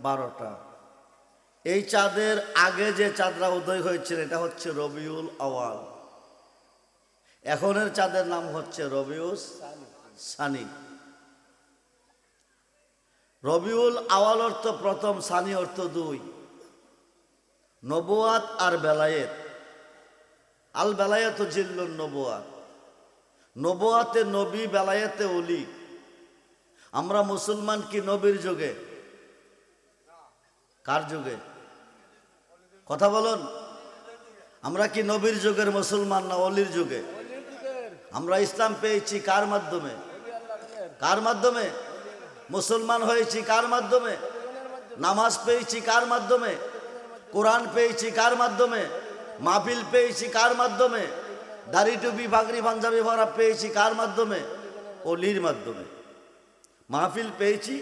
12টা। এই চাঁদের আগে যে চাঁদরা উদয় হয়েছিল এটা হচ্ছে রবিউল আওয়াল। এখনের চাঁদের নাম হচ্ছে রবিউল সানি। রবিউল আওয়াল অর্থ প্রথম, সানি অর্থ 2। নবুয়াত আর বেলায়েত। আল বেলায়েত জিল্লুন নবুয়াত। নবুয়াতে নবী, বেলায়েতে ওলি। আমরা মুসলমান কি নবীর যুগে? কার যুগে? কথা বলুন। আমরা কি নবীর যুগের মুসলমান না অলির যুগে? আমরা ইসলাম পেয়েছি কার মাধ্যমে? কার মাধ্যমে? মুসলমান হয়েছি কার মাধ্যমে? নামাজ পেয়েছি কার মাধ্যমে? কোরআন পেয়েছি কার মাধ্যমে? মাহফিল পেয়েছি কার মাধ্যমে? দাড়ি টুপি পাগড়ি পাঞ্জাবি ভরা পেয়েছি কার মাধ্যমে? অলির মাধ্যমে। মাহফিল পেয়েছি,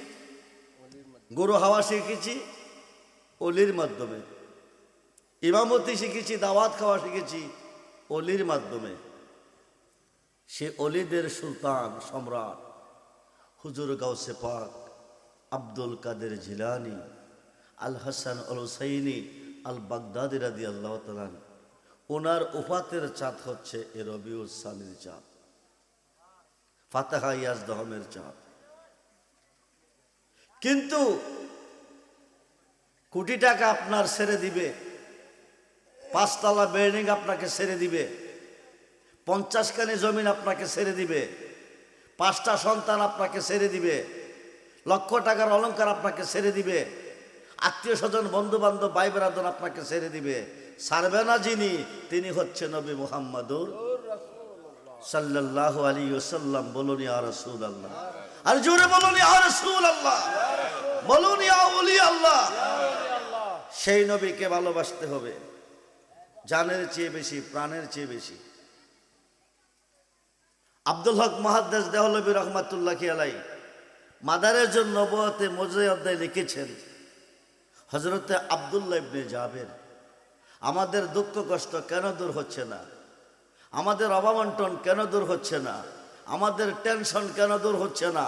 গরু হাওয়া শিখেছি অলির মাধ্যমে। ইমামতি শিখেছি, দাওয়াত খাওয়া শিখেছি অলির মাধ্যমে। সে অলিদের সুলতান সম্রাট হুজুর গাউসে পাক আব্দুল কাদের জিলানী আল হাসান আল হুসাইনি আল বাগদাদি রাদিয়াল্লাহু তাআলা, ওনার উফাতের চাঁদ হচ্ছে এ রবিউল সানির চাঁদ, ফাতেহা ইয়াজদহমের চাঁদ। কিন্তু কোটি টাকা আপনার ছেড়ে দিবে, 5 তলা বিল্ডিং আপনাকে ছেড়ে দিবে, 50 খানি জমিন আপনাকে ছেড়ে দিবে, 5টা সন্তান আপনাকে ছেড়ে দিবে, লক্ষ টাকার অলংকার আপনাকে ছেড়ে দিবে, আত্মীয় স্বজন বন্ধু বান্ধব ভাই বেরাদর আপনাকে ছেড়ে দিবে, ছাড়বে না যিনি, তিনি হচ্ছে নবী মুহাম্মদুর সাল্লাল্লাহু আলাইহি ওয়াসাল্লাম। বলুন ইয়া রাসূলুল্লাহ, আর জোরে বলুন ইয়া রাসূলুল্লাহ, বলুন ইয়া ওলি আল্লাহ। সেই নবীকে ভালোবাসতে হবে জানের চেয়ে বেশি, প্রাণের চেয়ে বেশি। আব্দুল হক মুহাদ্দিস দেহলভী রহমাতুল্লাহি আলাইহি মাদারেজুন নবুওয়াতে মজে অধ্যায় লিখেছেন, হযরতে আব্দুল্লাহ ইবনে জাবের, আমাদের দুঃখ কষ্ট কেন দূর হচ্ছে না, আমাদের অভাবন্টন কেন দূর হচ্ছে না, আমাদের টেনশন কেন দূর হচ্ছে না,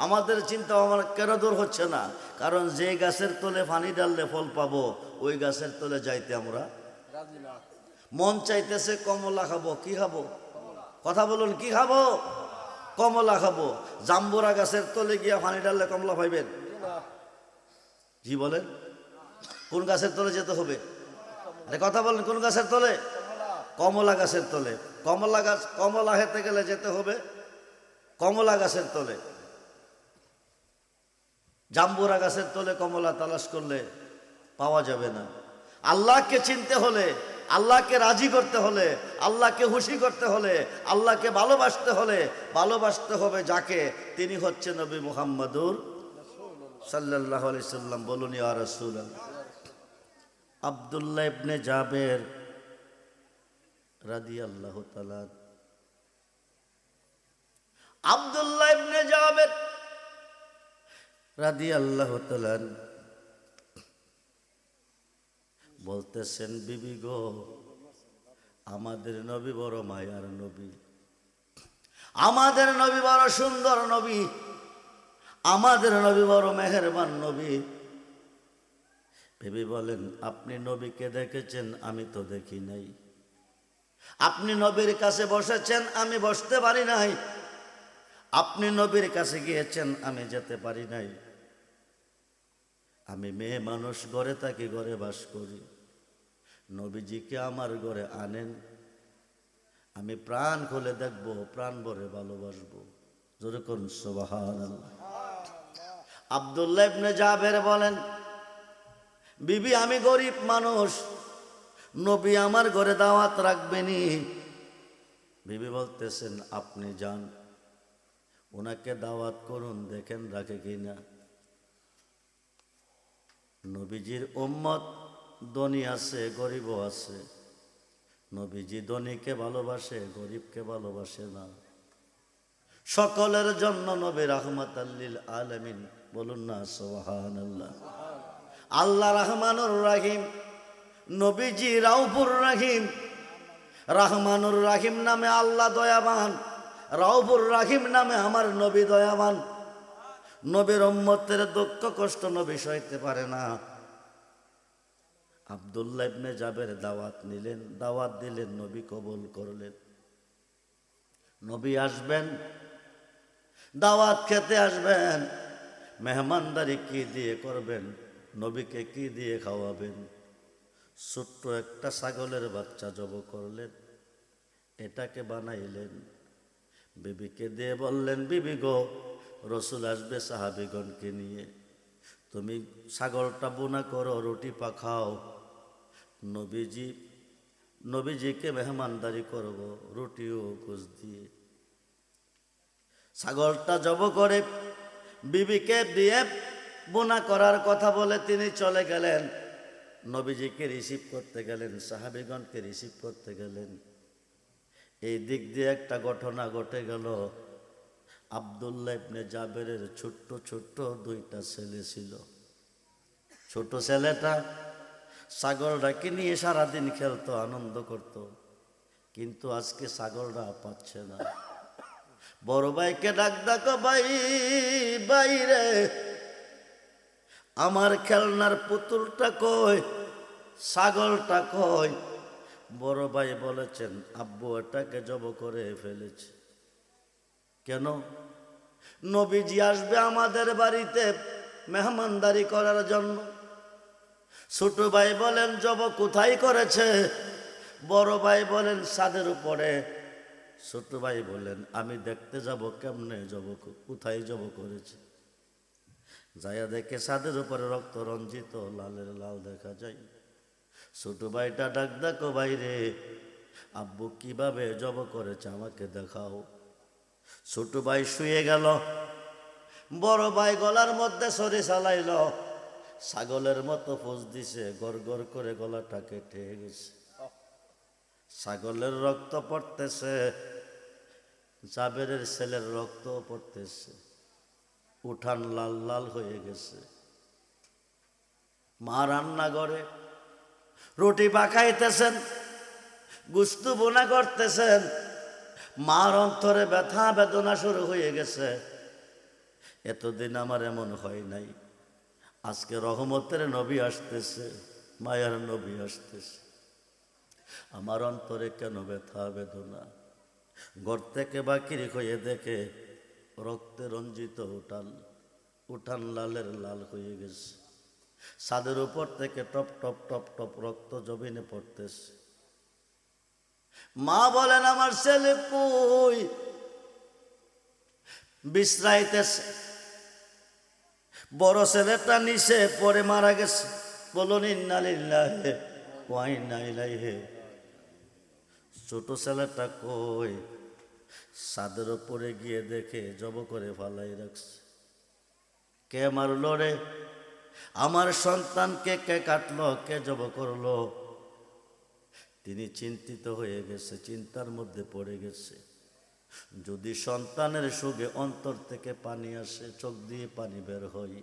আমাদের চিন্তা ভাবনা কেন দূর হচ্ছে না? কারণ যে গাছের তলে পানি ডাললে ফল পাবো, ওই গাছের তলে যাইতে আমরা রাজি না। মন চাইতেছে কমলা খাবো, কি খাবো? কথা বলুন, কি খাবো? কমলা খাবো। জাম্বুরা গাছের তলে গিয়া পানি ডাললে কমলা পাইবেন? জি বলেন, কোন গাছের তলে যেতে হবে? আরে কথা বলেন, কোন গাছের তলে? কমলা গাছের তলে। কমলা গাছ, কমলা খেতে গেলে যেতে হবে কমলা গাছের তলে। জাম্বুরা গাছের তলে কমলা তালাশ করলে পাওয়া যাবে না। আল্লাহকে চিনতে হলে, আল্লাহকে রাজি করতে হলে, আল্লাহকে খুশি করতে হলে, আল্লাহকে ভালোবাসতে হলে, ভালোবাসতে হবে যাকে, তিনি হচ্ছে নবী মুহাম্মদুর সাল্লাল্লাহু আলাইহি সাল্লাম। বলুন ইয়া রাসূলুল্লাহ। আব্দুল্লাহ ইবনে জাবের রাদিয়াল্লাহু তাআলা, আব্দুল্লাহ ইবনে জাবের রাদিয়াল্লাহু তাআলা বলতেছেন, বিবি গো, আমাদের নবী বড় মায়ার নবী, আমাদের নবী বড় সুন্দর নবী, আমাদের নবী বড় মেহেরবান নবী। বিবি বলেন, আপনি নবীকে দেখেছেন, আমি তো দেখি নাই। আপনি নবীর কাছে বসেছেন, আমি বসতে পারি নাই। আপনি নবীর কাছে গিয়েছেন, আমি যেতে পারি নাই। আমি মেয়ে মানুষ, ঘরে থাকি, ঘরে বাস করি। নবীজিকে আমার ঘরে আনেন, আমি প্রাণ খুলে দেখবো, প্রাণ ভরে ভালোবাসবো। জোরে কোন সুবহানাল্লাহ। আব্দুল্লাহ ইবনে জাবের বলেন, বিবি আমি গরিব মানুষ, নবী আমার ঘরে দাওয়াত রাখবেনি। বিবি বলতেছেন, আপনি যান, ওনাকে দাওয়াত করুন, দেখেন রাখে কিনা। নবীজির উম্মত ধনী আছে, গরিবও আছে। নবীজি ধনীকে ভালোবাসে, গরিবকে ভালোবাসে না। সকলের জন্য নবী রাহমাতাল লিল আলামিন। বলুন না সুবহানাল্লাহ। আল্লাহ রহমানুর রাহিম, নবীজি রাউফুর রাহিম। রহমানুর রাহিম নামে আল্লাহ দয়াবান, রাউফুর রাহিম নামে আমার নবী দয়াবান। নবীর উম্মতের দুঃখ কষ্ট নবী সইতে পারে না। আব্দুল্লাহ ইবনে জাবের দাওয়াত নিলেন, দাওয়াত দিলেন, নবী কবুল করলেন। নবী আসবেন, দাওয়াত খেতে আসবেন, মেহমানদারি কি দিয়ে করবেন, নবীকে কি দিয়ে খাওয়াবেন? ছোট্ট একটা ছাগলের বাচ্চা জব করলেন, এটাকে বানাইলেন, বিবিকে দিয়ে বললেন, বিবি গো, রসুল আসবে সাহাবিগণকে নিয়ে, তুমি ছাগলটা বোনা করো, রুটি পাখাও, নবীজিকে মেহমানদারি করব, রুটিও কুচ দিয়ে। ছাগলটা জব করে বিবিকে দিয়ে বোনা করার কথা বলে তিনি চলে গেলেন। নবীজিকে রিসিভ করতে গেলেন, সাহাবিগণকে রিসিভ করতে গেলেন। এই দিক দিয়ে একটা ঘটনা ঘটে গেল। আব্দুল্লাহ ইবনে জাবেরের ছোট্ট ছোট্ট 2টা ছেলে ছিল। ছোট ছেলেটা ছাগলটাকে নিয়ে সারাদিন খেলতো, আনন্দ করত। কিন্তু আজকে ছাগলরা পাচ্ছে না। বড় ভাইকে ডাক ডাকো, ভাই বাইরে আমার খেলনার পুতুলটা কই, ছাগলটা কই? বড় ভাই বলেছেন, আব্বু এটাকে জব করে ফেলেছে। কেন? নবীজি আসবে আমাদের বাড়িতে মেহমানদারি করার জন্য। ছোট ভাই বলেন, জব কোথায় করেছে? বড় ভাই বলেন, ছাদের উপরে। ছোট ভাই বলেন, আমি দেখতে যাব কেমনে জব, কোথায় জব করেছে। যাইয়া দেখে ছাদের উপরে রক্ত রঞ্জিত লালের লাল দেখা যায়। ছোট ভাইটা ডাক ডাকো, বাইরে আব্বু কিভাবে জব করেছে আমাকে দেখাও। ছোট ভাই শুয়ে গেল। বড় ভাই গলার মধ্যে ছড়ি চালাইল, ছাগলের মতো ফোঁস দিছে, গড় গড় করে গলাটা কেটে গেছে। ছাগলের রক্ত পড়তেছে, জাবেরের ছেলের রক্ত পড়তেছে, উঠান লাল লাল হয়ে গেছে। মা রান্না করে রুটি পাকাইতেছেন, গুস্ত বোনা করতেছেন। মার অন্তরে ব্যথা বেদনা শুরু হয়ে গেছে। এতদিন আমার এমন হয় নাই, আজকে রহমতের নবী আসতেছে, মায়ার নবী আসতেছে, আমার অন্তরে কেন ব্যথা বেদনা। ঘর থেকে বাকির হয়ে দেখে রক্তে রঞ্জিত উঠান, উঠান লালের লাল হয়ে গেছে। ছাদের উপর থেকে টপ টপ টপ টপ রক্ত জমিনে পড়তেছে। মা বলেন, আমার ছেলে কই? বিশ্রাইতেছে। বড় ছেলেটা নিচে পরে মারা গেছে। বলুন ইন্না লিল্লাহি ওয়া ইন্না ইলাইহি। ছোট ছেলেটা কই? ছাদের উপরে গিয়ে দেখে জব করে ফালাই রাখছে। কে মারলো রে? আমার সন্তানকে কে কাটলো, কে জব করলো? তিনি চিন্তিত হয়ে গেছে, চিন্তার মধ্যে পড়ে গেছে। যদি সন্তানের সুখে অন্তর থেকে পানি আসে, চোখ দিয়ে পানি বের হয়,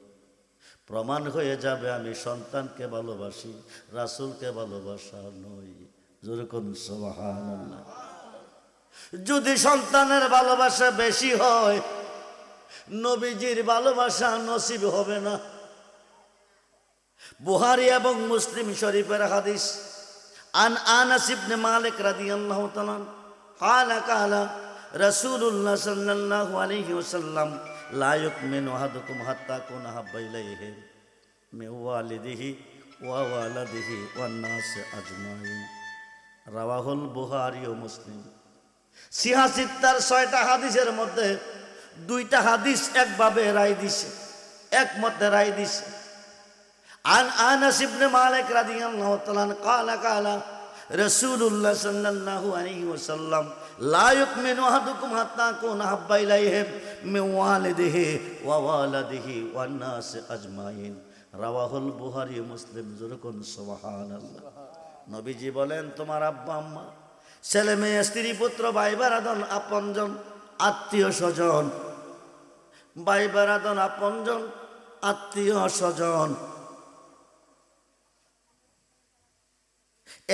প্রমাণ হয়ে যাবে আমি সন্তানকে ভালোবাসি, রাসূলকে ভালোবাসা নই। যেরকম সুবহানাল্লাহ। যদি সন্তানের ভালোবাসা বেশি হয়, নবীজির ভালোবাসা নসিব হবে না। বুখারী এবং মুসলিম শরীফের হাদিস, আন আনাস ইবনে মালিক রাদিয়াল্লাহু তাআলা قال قال رسول الله صلى الله عليه وسلم لا يؤمن احدكم حتى يكون احب اليه من والده ووالده والناس اجمعين রাওয়াহুল বুখারী ও মুসলিম। সিহাসিত্তার 6টা হাদিসের মধ্যে 2টা হাদিস একভাবে রায় দিছে, একমতে রায় দিছে। আন আনাস ইবনে মালিক রাদিয়াল্লাহু তাআলা قال قال রাসূলুল্লাহ সাল্লাল্লাহু আলাইহি ওয়াসাল্লাম লা ইউমিনু আহাদুকুম হাত্তা কুনা হাব্বা ইলাইহি মিন ওয়ালিদিহি ওয়া ওয়ালাদিহি ওয়ান নাস আজমাইন। রাওয়াহুল বুখারী মুসলিম। যেরকম সুবহানাল্লাহ। নবীজি বলেন, তোমার আব্বা আম্মা, ছেলে মেয়ে, স্ত্রী পুত্র, ভাই বেরাদন, আপনজন, আত্মীয় স্বজন, ভাই বেরাদন, আপনজন, আত্মীয় স্বজন,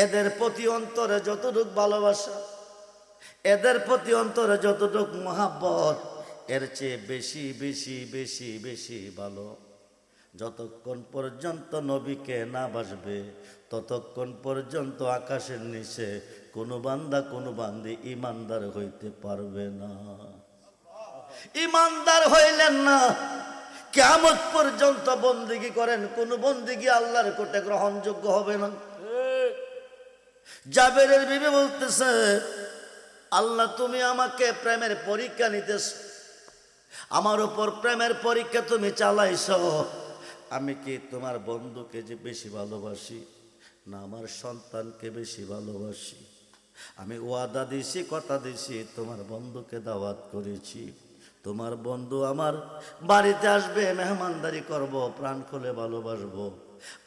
এদের প্রতি অন্তরে যতটুক ভালোবাসা, এদের প্রতি অন্তরে যতটুক মহাব্বত, এর চেয়ে বেশি বেশি বেশি বেশি ভালো। যতক্ষণ পর্যন্ত নবীকে না বাসবে, ততক্ষণ পর্যন্ত আকাশের নিচে কোনো বান্দা কোনো বান্দি ইমানদার হইতে পারবে না। ইমানদার হইলেন না, কিয়ামত পর্যন্ত বন্দিগি করেন, কোন বন্দিগি আল্লাহর কোটে গ্রহণযোগ্য হবে না। জাবেরের বিবি বলতেছে, আল্লাহ তুমি আমাকে প্রেমের পরীক্ষা নিতেছ, আমার উপর প্রেমের পরীক্ষা তুমি চালাইছ। আমি কি তোমার বন্ধুকে যে বেশি ভালোবাসি, না আমার সন্তানকে বেশি ভালোবাসি? আমি ওয়াদা দিছি, কথা দিছি, তোমার বন্ধুকে দাওয়াত করেছি, তোমার বন্ধু আমার বাড়িতে আসবে, মেহমানদারি করব, প্রাণ খুলে ভালোবাসবো।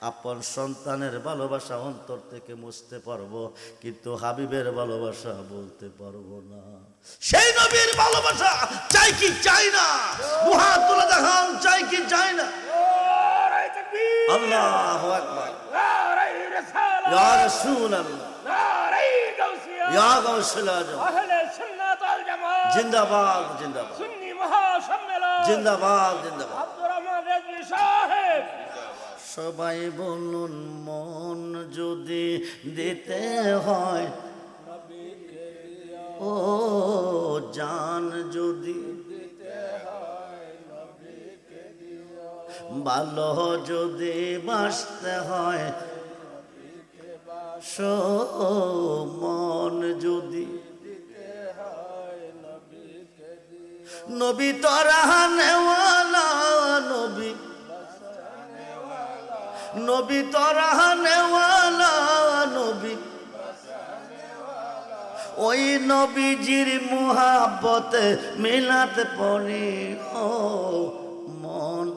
আপন সন্তানের ভালোবাসা অন্তর থেকে মুছতে পারবো, কিন্তু হাবিবের ভালোবাসা বলতে পারবো না। সেই নবীর ভালোবাসা চাই কি চাই না? দুহাত তুলে দেখান, চাই কি চাই না? আল্লাহু আকবার, ইয়া রাসূলুল্লাহ, গাউসিয়া ইয়া গাউসুল আজম আহলে সুন্নাত ওয়াল জামাত জিন্দাবাদ জিন্দাবাদ সুন্নি মহাসম্মেলন জিন্দাবাদ জিন্দাবাদ আব্দুর রহমান রেজভী সাহেব। সবাই বলুন মন যদি দিতে হয়, ও জান যদি ভালো যদি বাসতে হয়, মন যদি নবী তরাহানেওয়ালা নবী, নবী তরাহানেওয়ালা নবী, ওই নবীজির মুহাব্বতে মিলাতে পড়ি ও মন,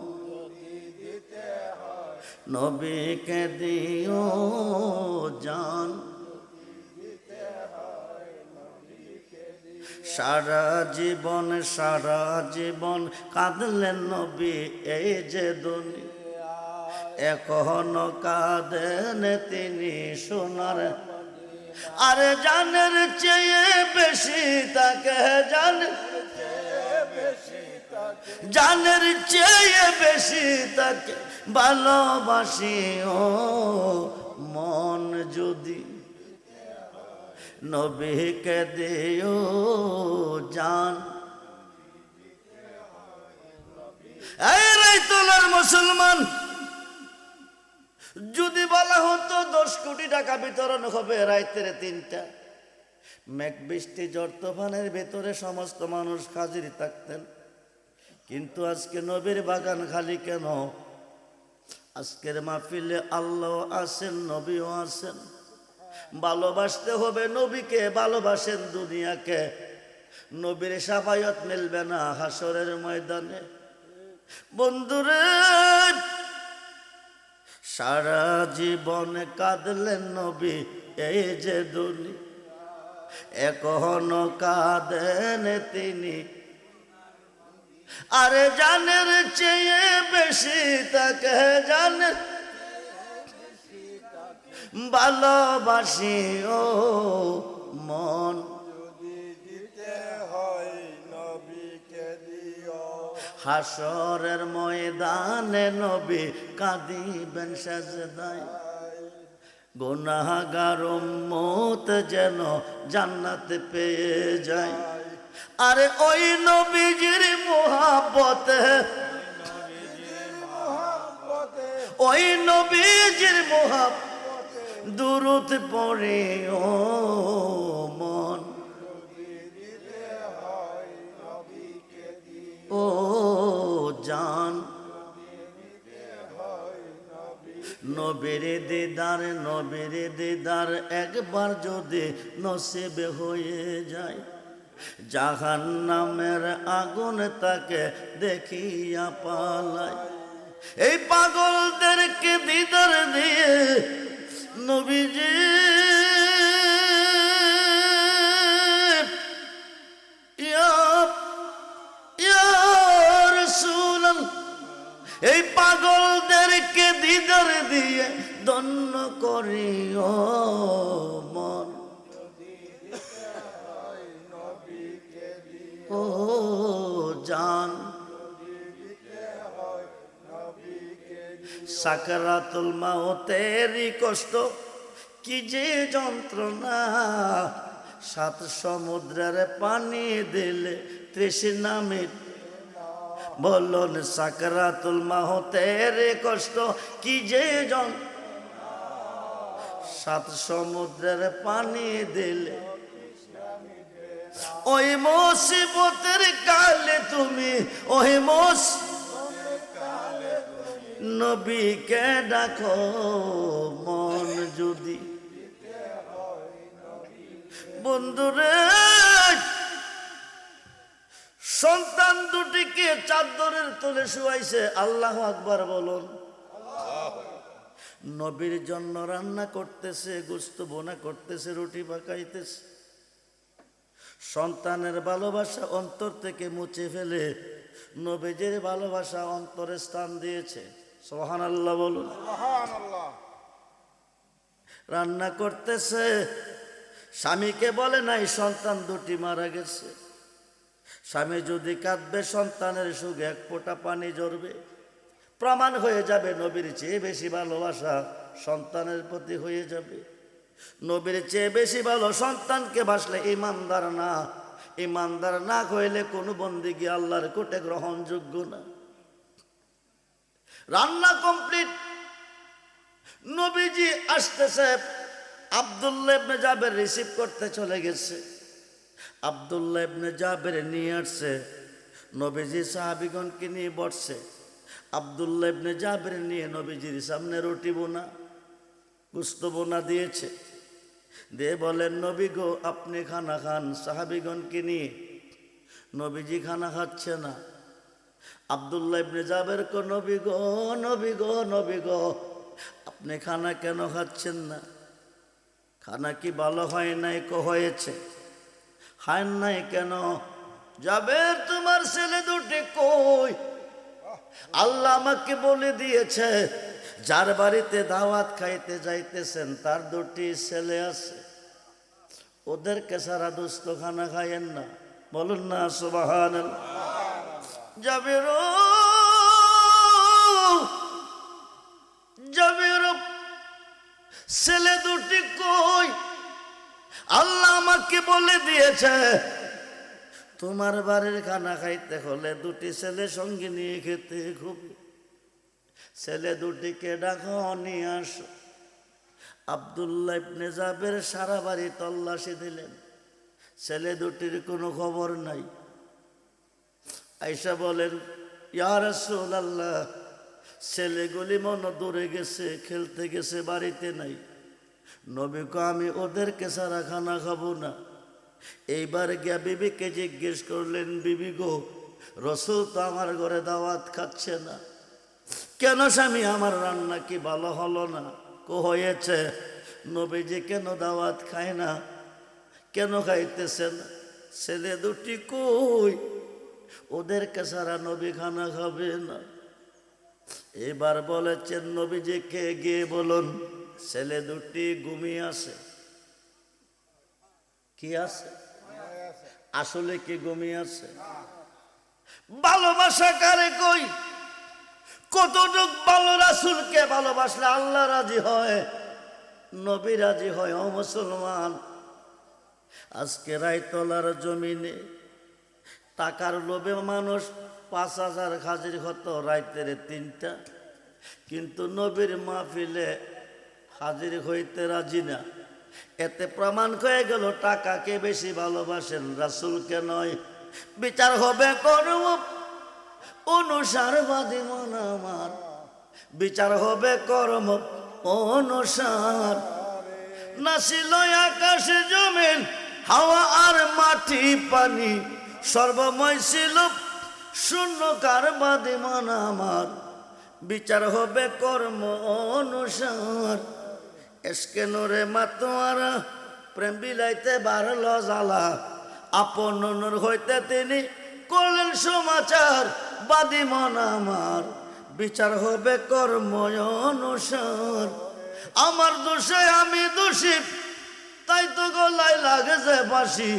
নবীকে দিও জান। সারা জীবন কাঁদলেন নবী এই যে দুনিয়া, এখনো কাঁদেন তিনি সোনার, আরে জানের চেয়ে বেশি তাকে জানের চেয়ে বেশি তাকে ভালোবাসি ও মন যদি নবীকে দিও জান। এই রাইতুলার মুসলমান, যদি বলা হতো 10 কোটি টাকা বিতরণ হবে রাইতের 3টা, মেঘ বৃষ্টি ঝড় তুফানের ভেতরে সমস্ত মানুষ হাজির থাকতেন, কিন্তু আজকে নবীর বাগান খালি কেন? আজকের মাহফিলে আল্লাহ আছেন, নবীও আছেন। ভালোবাসতে হবে নবীকে, ভালোবাসেন দুনিয়াকে, নবীর শাফায়াত মিলবে না হাসরের ময়দানে। বন্ধুরে সারা জীবন কাঁদলেন নবী এই যে দুনিয়া, এখনো কাঁদেন তিনি, আরে জানের চেয়ে বেশি তাকে জানের ভালোবাসি ও মন, হাসরের ময়দানে নবী কাঁদিবেন সেজদায়, গুনাহগার উম্মত যেন জান্নাত পেয়ে যায়। আরে ওই নবীজির মুহাব্বতে, ওই নবীজির মুহাব্বতে দুরূদ পড়ে ও মন, ও জান। নবীর দিদার একবার যদি নসিবে হয়ে যায়, জাহান্নামের আগুন তাকে দেখিয়া পালায়। এই পাগলদেরকে দিদার দিয়ে নবীজি এই পাগলদেরকে দিদার দিয়ে ধন্য করি ও মন, ও জান। সাকরাতুল মাউতেরই কষ্ট কি যে যন্ত্রণা, 7 সমুদ্রের পানি দিলে তৃষ্ণা মিটে। বলুন সাকরাতুল মাউতের কষ্ট কি যে যন্ত্রণা, 7 সমুদ্রের পানি দিলে। ওই মুসিবতের কালে তুমি, ওই নবীকে ডাকো মন যদি। বন্ধুরে সন্তান দুটিকে চাদরের তলে শুয়াইছে, আল্লাহু আকবার বলুন। নবীর জন্য রান্না করতেছে, গোশত বোনা করতেছে, রুটি পাকাইতেছে। সন্তানের ভালোবাসা অন্তর থেকে মুছে ফেলে নবীজির ভালোবাসা অন্তরে স্থান দিয়েছে। সুবহানাল্লাহ বলুন। রান্না করতেছে, স্বামীকে বলে নাই সন্তান দুটি মারা গেছে। স্বামী যদি কাঁদবে সন্তানের সুখে এক ফোঁটা পানি ঝরবে, প্রমাণ হয়ে যাবে নবীর চেয়ে বেশি ভালোবাসা সন্তানের প্রতি হয়ে যাবে। নবীর চেয়ে বেশি ভালো সন্তানকে বাসলে ইমানদার না। ইমানদার না হইলে কোনো বন্দিগি আল্লাহর কোটে গ্রহণযোগ্য না। রান্না কমপ্লিট, নবীজি আসতেছে। আব্দুল্লাহ ইবনে জাবের রিসিভ করতে চলে গেছে। আব্দুল্লাহ ইবনে জাবের নিয়ে আসছে। নবীজি সাহাবীগণকে নিয়ে বসছে। আব্দুল্লাহ ইবনে জাবের নিয়ে নবীজির সামনে রুটি বোনা, গুস্ত বোনা দিয়েছে। দিয়ে বলেন, নবী গো আপনি খানা খান। সাহাবীগণকে নিয়ে নবীজি খানা খাচ্ছে না। আব্দুল্লাহ ইবনে জাবের কো, নবী গো, নবী গো, নবী গো, আপনি খানা কেন খাচ্ছেন না? খানা কি ভালো হয় নাই? কো হয়েছে। খান নাই কেন? জাবের তোমার ছেলে দুটি কই? আল্লাহ আমাকে বলে দিয়েছে যার বাড়িতে দাওয়াত খাইতে যাইতেছেন তার দুটি ছেলে আছে, ওদেরকে সারা দোস্ত খানা খাইয়েন না। বলুন না সুবহানাল্লাহ। জাবের, জাবের ছেলে দুটি কই? আল্লাহ আমাকে বলে দিয়েছে তোমার বাড়ির খানা খাইতে হলে দুটি ছেলে সঙ্গে নিয়ে খেতে হবে। ছেলে দুটিকে ডাকো, নিয়ে আসো। আব্দুল্লাহ ইবনে জাবের সারা বাড়ি তল্লাশি দিলেন, ছেলে দুটির কোনো খবর নাই। আয়েশা বলেন, ইয়া রাসূলুল্লাহ, ছেলেগুলি মনে দূরে গেছে, খেলতে গেছে, বাড়িতে নাই। নবী কো, আমি ওদেরকে সারা খানা খাবো না। এইবার গিয়া বিবিকে জিজ্ঞেস করলেন, বিবি গো, রসুল তো আমার ঘরে দাওয়াত খাচ্ছে না, কেন স্বামী আমার রান্না কি ভালো হলো না? কো হয়েছে। নবীজি কেন দাওয়াত খায় না? কেন খাইতেছেন? ছেলে দুটি কই? ওদেরকে সারা নবী খানা খাবে না। এবার বলেছেন নবীজিকে গিয়ে বলুন ছেলে দুটি ঘুমিয়ে আছে। কি আছে? আসলে কি ঘুমিয়ে আছে? ভালোবাসা কারে কই? কতটুক ভালো রাসূলকে ভালোবাসলে আল্লাহ রাজি হয়, নবী রাজি হয়। ও মুসলমান, আজকে রায়তলার জমিনে টাকার লোভে মানুষ ৫,০০০ হাজির হতো রাইতের ৩টা, কিন্তু নবীর মাহফিলে হাজির হইতে রাজি না। এতে প্রমাণ হয়ে গেল টাকাকে বেশি ভালোবাসেন, রাসূলকে নয়। বিচার হবে কর্ম অনুসারবাদী মন আমার, বিচার হবে কর্ম অনুসার। না ছিল আকাশ জমিন, হাওয়া আর মাটি পানি, সর্বময় ছিল শূন্যকার বাদী মন আমার। বিচার হবে কর্ম অনুসার। এসকে নোরে মাতোয়ারা প্রেম বিলাইতে বাড়ল জ্বালা, আপন নূর হইতে তিনি করলেন সমাচার, বাদী মন আমার। বিচার হবে কর্ম অনুসার। আমার দোষে আমি দোষী, তাই তো গলায় লাগে যে বাঁশি,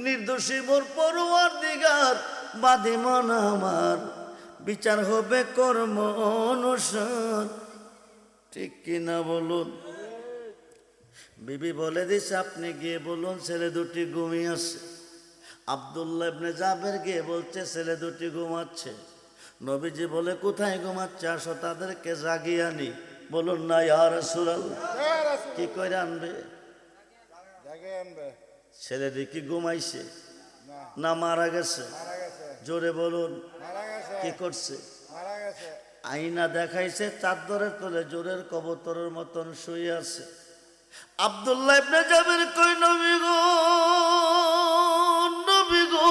নির্দোষী মোর পরওয়ারদিগার, বাদী মন আমার। বিচার হবে কর্ম অনুসার। ঠিক কিনা বলুন? বিবি বলে দিছে, আপনি গিয়ে বলুন ছেলে দুটি ঘুমিয়ে আছে। আব্দুল্লাহ ইবনে জাবের গিয়ে বলছে ছেলে দুটি ঘুমাচ্ছে। নবীজি বলে, কোথায় ঘুমাচ্ছে? আসো তাদেরকে জাগিয়ে আনি। বলুন না ইয়া রাসূলুল্লাহ। কি করে আনবে? ছেলেটি কি ঘুমাইছে না মারা গেছে? জোরে বলুন। কি করছে? আয়না দেখাইছে, চাদরের তলে জোরের কবুতরের মতন শুয়ে আছে। আব্দুল্লাহ ইবনে জাবের কই, নবী গো, নবী গো,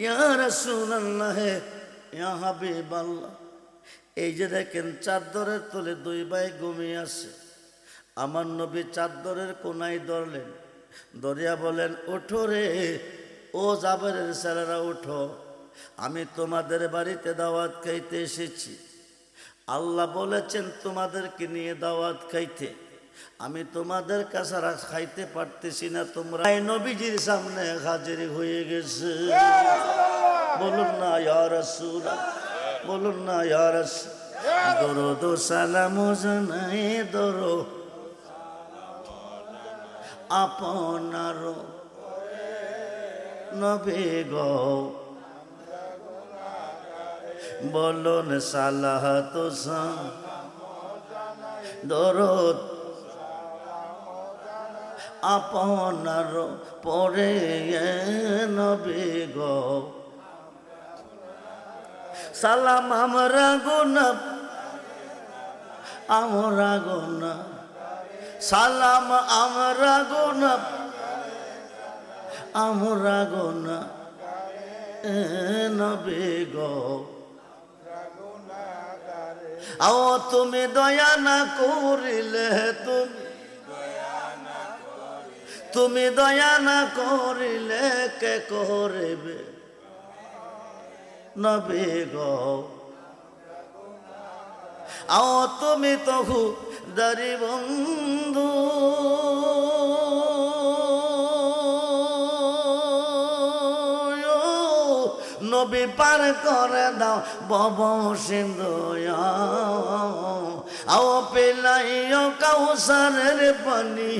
ইয়া রাসূলুল্লাহ, ইয়া হাবিবাল্লাহ, এই যে দেখেন চাদরের তলে দুই ভাই ঘুমিয়ে আছে। আমার নবী চাদরের কোনায় ধরলেন, ধরিয়া বলেন, ওঠো রে, ও জাবেরের ছেলেরা ওঠো, আমি তোমাদের বাড়িতে দাওয়াত খাইতে এসেছি। আল্লাহ বলেছেন তোমাদেরকে নিয়ে দাওয়াত খাইতে। আমি তোমাদের কাছে আর খাইতে পারতেছি না, তোমরা এই নবীজির সামনে হাজির হয়ে গেছে। বলুন না ইয়া রাসূল, বলুন না ইয়া রাসূল। দরুদ ও সালাম জানাই দরুদ আপনার নবী গো, বলুন সালাত ও দরুদ আপনার পরে নবী গো। সালাম আমরা গুনা, আমরা গুনা, সালাম আমরা গুনা, আমরা গুনা নবী গো। আও তুমি দয়া না করিলে, তুমি দয়া না করিলে কে করিবে নবী গো। আও তুমি তহু দারি বন্ধু, নবী পার করে দাও বব সিন্ধু। আও পেলাইও কাউসারের পানি,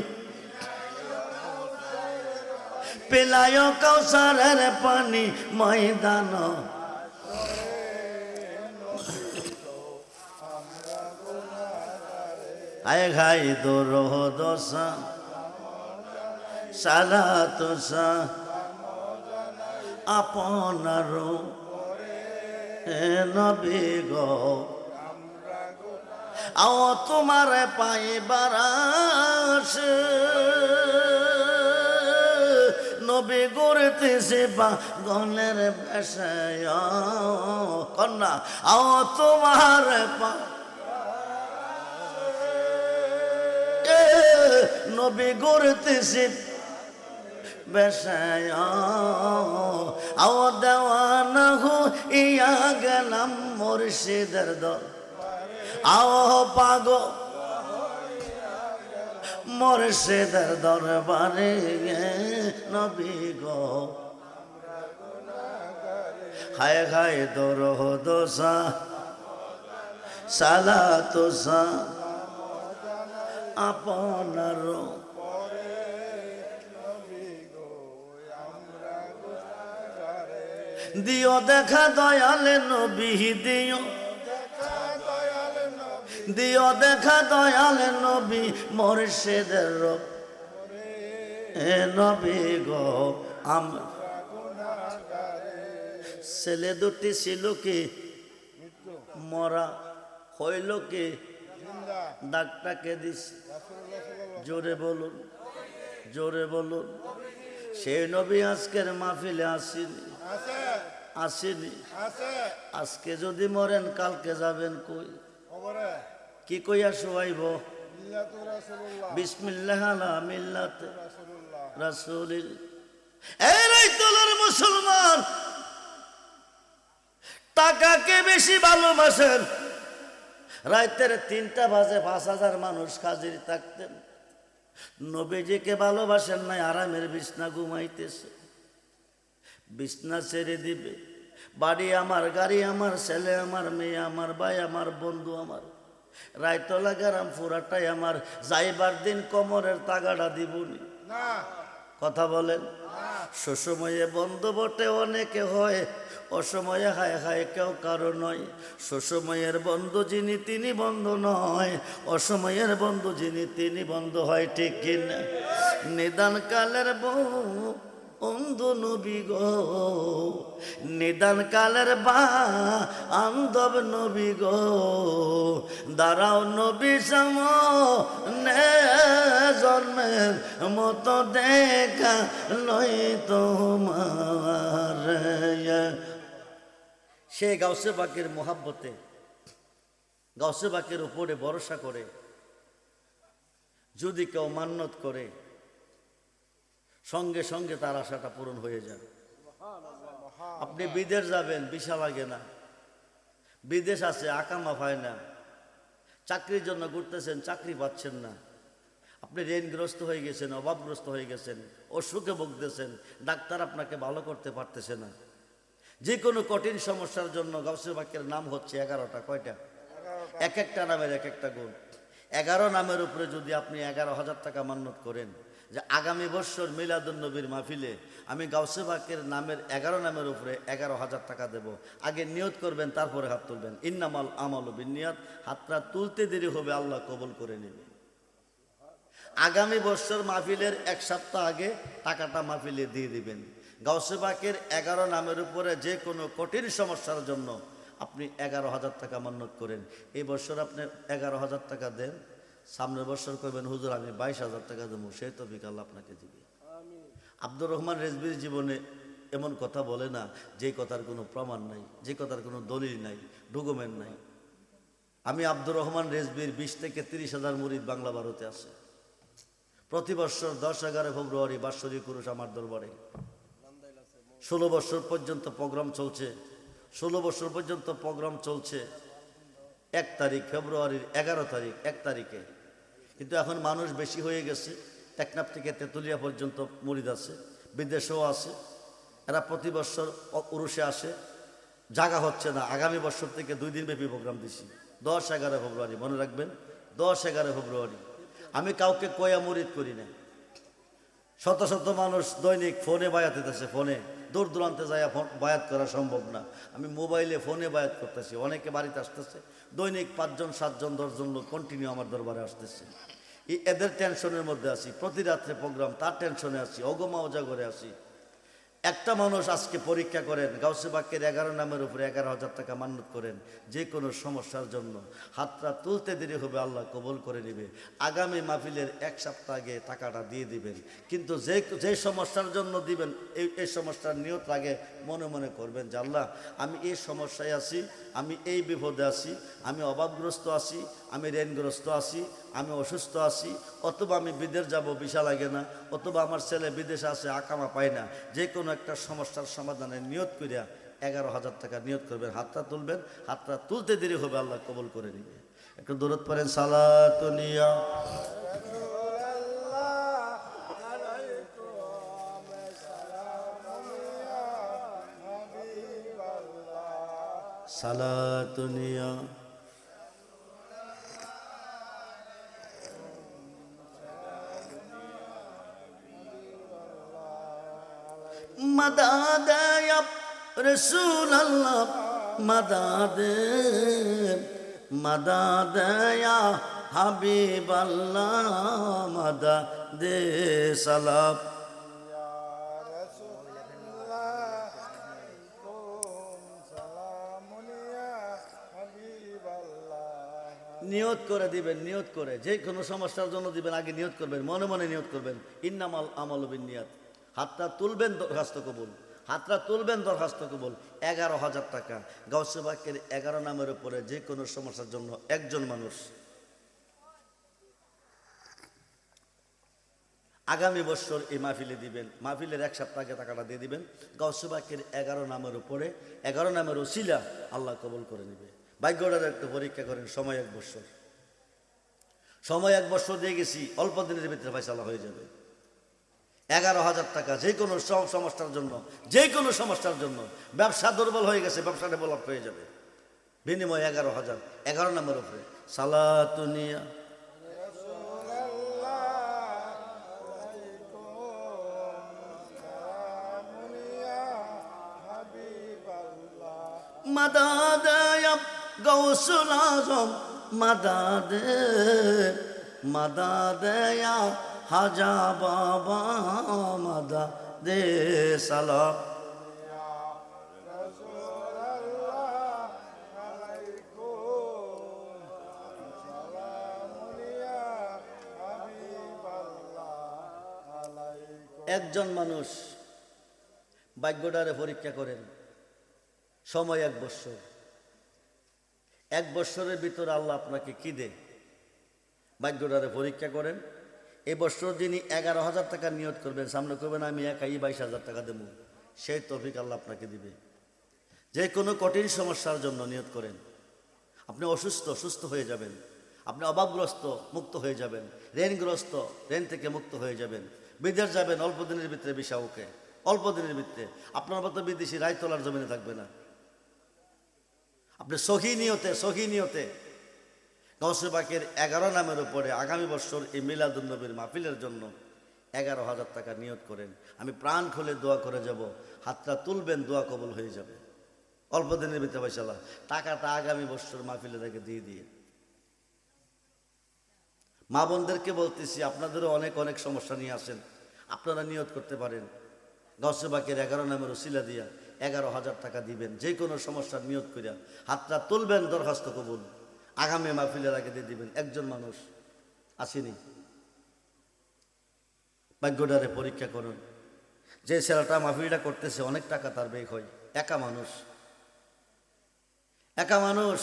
পেলায় কাউসারের পানি ময়দান। আয় ঘাই দরুদ সালাত আপনার নবী গো। আও তোমার পাইবার আশে নবী গড়তেছে পাগলের বেশায় কন্যা। আও তোমার নবী গড়তেছে বেশায়। আও দেওয়ানা হইয়া গেলাম মুর্শিদের দর। আও পাগল মুর্শিদের দরবারে নবী গো। হায় হায় দরুদ সালাত আপনার দিও দেখা দয়াল নবী, দিও দিও দেখা দয়াল নবী মুর্শিদের নবী গো। ছেলে দুটি ছিল কি মরা, হইল কি ডাকটাকে দিস। জোরে বলুন, জোরে বলুন। সেই নবী আজকের মাহফিলে আসেনি, আসেনি। আজকে যদি মরেন কালকে যাবেন কই? কি কইয়া শোয়াইব? বিসমিল্লাহ আলা মিল্লাত রাসূলিল। এই রাইতলার মুসলমান, টাকাকে বেশি ভালোবাসেন। রাতের 3টা বাজে 5,000 মানুষ হাজির থাকতেন। নবীজিকে ভালোবাসেন নাই, আরামের বিছনা ঘুমাইতেছে। বিছনা ছেড়ে দিবে, বাড়ি আমার, গাড়ি আমার, ছেলে আমার, মেয়ে আমার, ভাই আমার, বন্ধু আমার, রায়তলা গ্রাম পুরাটাই আমার। যাইবার দিন কোমরের তাগাটা দিবনি, কথা বলেন। সুসময়ে বন্ধু বটে অনেকে হয়, অসময়ে হায় হায় কেউ কারো নয়। সুসময়ের বন্ধু যিনি তিনি বন্ধু নয়, অসময়ের বন্ধু যিনি তিনি বন্ধু হয়, ঠিক কিনা? নিদান কালের বন্ধু নবী গো, নিদান কালের বান্ধব নবী গো। দাঁড়াও নবী সামনে, জন্মের মতো দেখা লই তোমার। সে গাউসে পাকের মোহাব্বতে, গাউসে পাকের উপরে ভরসা করে যদি কেউ মান্নত করে, সঙ্গে সঙ্গে তার আশাটা পূরণ হয়ে যাবে। আপনি বিদেশ যাবেন, ভিসা লাগে না। বিদেশ আছে, আকামা পায় না। চাকরির জন্য ঘুরতেছেন, চাকরি পাচ্ছেন না। আপনি ঋণগ্রস্ত হয়ে গেছেন, অভাবগ্রস্ত হয়ে গেছেন, অসুখে ভুগতেছেন, ডাক্তার আপনাকে ভালো করতে পারতেছে না। যে কোনো কঠিন সমস্যার জন্য গাউসে পাকের নাম হচ্ছে 11টা। কয়টা? এক একটা নামের এক একটা গুণ। 11 নামের উপরে যদি আপনি 11,000 টাকা মান্যত করেন যে আগামী বছর মিলাদুন নবীর মাহফিলে আমি গাউসে পাকের নামের 11 নামের উপরে 11,000 টাকা দেব, আগে নিয়ত করবেন, তারপরে হাত তুলবেন। ইন্নামাল আমালু বিন্নিয়াত। হাতটা তুলতে দেরি হবে, আল্লাহ কবুল করে নেবে। আগামী বছর মাহফিলের 1 সপ্তাহ আগে টাকাটা মাহফিলে দিয়ে দিবেন। গাউসে পাকের 11 নামের উপরে যে কোনো কঠিন সমস্যার জন্য আপনি 11,000 টাকা মান্যত করেন। এই বছর আপনি 11,000 টাকা দেন, সামনের বছর করবেন হুজুর আমি 22,000 টাকা দেবো, সেই তৌফিক আল্লাহ আপনাকে দিবে। আব্দুর রহমান রেজভির জীবনে এমন কথা বলে না যে কথার কোনো প্রমাণ নাই, যে কথার কোনো দলিল নাই, ডকুমেন্ট নাই। আমি আব্দুর রহমান রেজভির 20 থেকে 30,000 মুরিদ বাংলা ভারতে আছে। প্রতি বছর 10-11 ফেব্রুয়ারি বাৎসরিক পুরুষ আমার দরবারে 16 বছর পর্যন্ত প্রোগ্রাম চলছে। 16 বছর পর্যন্ত প্রোগ্রাম চলছে। 1 তারিখ ফেব্রুয়ারির 11 তারিখ 1 তারিখে, কিন্তু এখন মানুষ বেশি হয়ে গেছে। টেকনাফ থেকে তেঁতুলিয়া পর্যন্ত মুরিদ আছে, বিদেশেও আছে। এরা প্রতি বছর উরুষে আসে, জায়গা হচ্ছে না। আগামী বছর থেকে 2 দিন ব্যাপী প্রোগ্রাম দিছি। 10-11 ফেব্রুয়ারি মনে রাখবেন, 10-11 ফেব্রুয়ারি। আমি কাউকে কয়া মুরিদ করি না। শত শত মানুষ দৈনিক ফোনে বায়াত দিতেছে, ফোনে দূর দূরান্তে যায় বায়াত করা সম্ভব না। আমি মোবাইলে ফোনে বায়াত করতেছি, অনেকে বাড়িতে আসতেছে। দৈনিক 5 জন 7 জন 10 জন লোক কন্টিনিউ আমার দরবারে আসতেছে। এদের টেনশনের মধ্যে আছি, প্রতি রাত্রে প্রোগ্রাম, তার টেনশনে আছি, অগমা অজাগরে আছি। একটা মানুষ আজকে পরীক্ষা করেন, গাউসে পাকের 11 নামের উপরে 11,000 টাকা মান্যত করেন, যে কোনো সমস্যার জন্য হাতটা তুলতে দেরি হবে, আল্লাহ কবুল করে নেবে। আগামী মাহফিলের 1 সপ্তাহ আগে টাকাটা দিয়ে দিবেন। কিন্তু যে সমস্যার জন্য দিবেন, এই সমস্যার নিয়ত আগে মনে মনে করবেন যে আল্লাহ আমি এই সমস্যায় আছি, আমি এই বিপদে আছি, আমি অভাবগ্রস্ত আছি, আমি ঋণগ্রস্ত আছি, আমি অসুস্থ আছি, অথবা আমি বিদেশ যাব, ভিসা লাগে না, অথবা আমার ছেলে বিদেশে আছে, আকামা পায় না। যে কোনো একটা সমস্যার সমাধানে নিয়ত করিয়া 11,000 টাকা নিয়ত করবেন, হাতটা তুলবেন। হাতটা তুলতে দেরি হবে, আল্লাহ কবুল করে নিবে। একটু দূরত পড়েন সালাতুনিয়া। সালাতুনিয়া मदद या रसूल अल्लाह मदद मदद या हबीब अल्लाह मदद सलाम। নিয়ত করে দিবেন, নিয়ত করে যে কোনো সমস্যার জন্য দিবেন, আগে নিয়ত করবেন, মনে মনে নিয়ত করবেন। ইন্নামাল আমালু বিন্নিয়াত। হাতটা তুলবেন, দরখাস্ত কবুল। হাতটা তুলবেন, দরখাস্ত কবুল। 11,000 টাকা গাউসে পাকের 11 নামের উপরে যে কোনো সমস্যার জন্য একজন মানুষ আগামী বছর এই মাহফিলে দিবেন। মাহফিলের 1 সপ্তাহ আগে টাকাটা দিয়ে দিবেন। গাউসে পাকের 11 নামের উপরে 11 নামের ওসিলা আল্লাহ কবুল করে নেবে। ভাগ্যটার একটু পরীক্ষা করেন। সময় 1 বছর, সময় 1 বছর দিয়ে গেছি, অল্প দিনের ভিতরে ফয়সালা হয়ে যাবে। 11,000 টাকা যে কোনো সমস্যার জন্য, যে কোনো সমস্যার জন্য। ব্যবসা দুর্বল হয়ে গেছে, ব্যবসা ডেভেলপ হয়ে যাবে। বিনিময় 11,000, 11 নম্বর উপরে সালাতুনিয়া। मदद या गौसुल आज़म मदद मदद या हाजा बाबा मदद सलाम। একজন মানুষ ভাগ্যটারে পরীক্ষা করেন। সময় 1 বছর। 1 বছরের ভিতরে আল্লাহ আপনাকে কি দে, ভাগ্যটারে পরীক্ষা করেন। এই বছর যিনি 11,000 টাকা নিয়ত করবেন, সামনে করবেন আমি একাই 22,000 টাকা দেব, সেই তৌফিক আল্লাহ আপনাকে দিবে। যে কোনো কঠিন সমস্যার জন্য নিয়ত করেন। আপনি অসুস্থ, সুস্থ হয়ে যাবেন। আপনি অভাবগ্রস্ত মুক্ত হয়ে যাবেন, ঋণগ্রস্ত ঋণ থেকে মুক্ত হয়ে যাবেন, বিদেশ যাবেন অল্প দিনের ভিতরে ভিসা ওকে, অল্প দিনের ভিতরে। আপনার মতো বিদেশি রায় তোলার জমিনে থাকবে না। আপনি সহি নিয়তে গাউসে পাকের 11 নামের উপরে আগামী বছর এই মিলাদুন্নবীর মাহফিলের জন্য 11,000 টাকা নিয়ত করেন। আমি প্রাণ খুলে দোয়া করে যাব, হাতটা তুলবেন, দোয়া কবুল হয়ে যাবে অল্প দিনের ভিতরে। পয়সালা টাকাটা আগামী বছর মাহফিলে তাকে দিয়ে মা বোনদেরকে বলতেছি, আপনাদেরও অনেক অনেক সমস্যা নিয়ে আসেন, আপনারা নিয়ত করতে পারেন গাউসে পাকের 11 নামের ওসিলা দিয়া 11,000 টাকা দিবেন, যে কোনো সমস্যার নিয়ত করিয়া হাতটা তুলবেন, দরখাস্ত কবুল। আগামী মাহফিলের আগে দিয়ে দিবেন। একজন মানুষ আসেনি, ভাগ্যটারে পরীক্ষা করুন। যে ছেলেটা মাহফিলটা করতেছে অনেক টাকা তার ব্যয় হয়, একা মানুষ।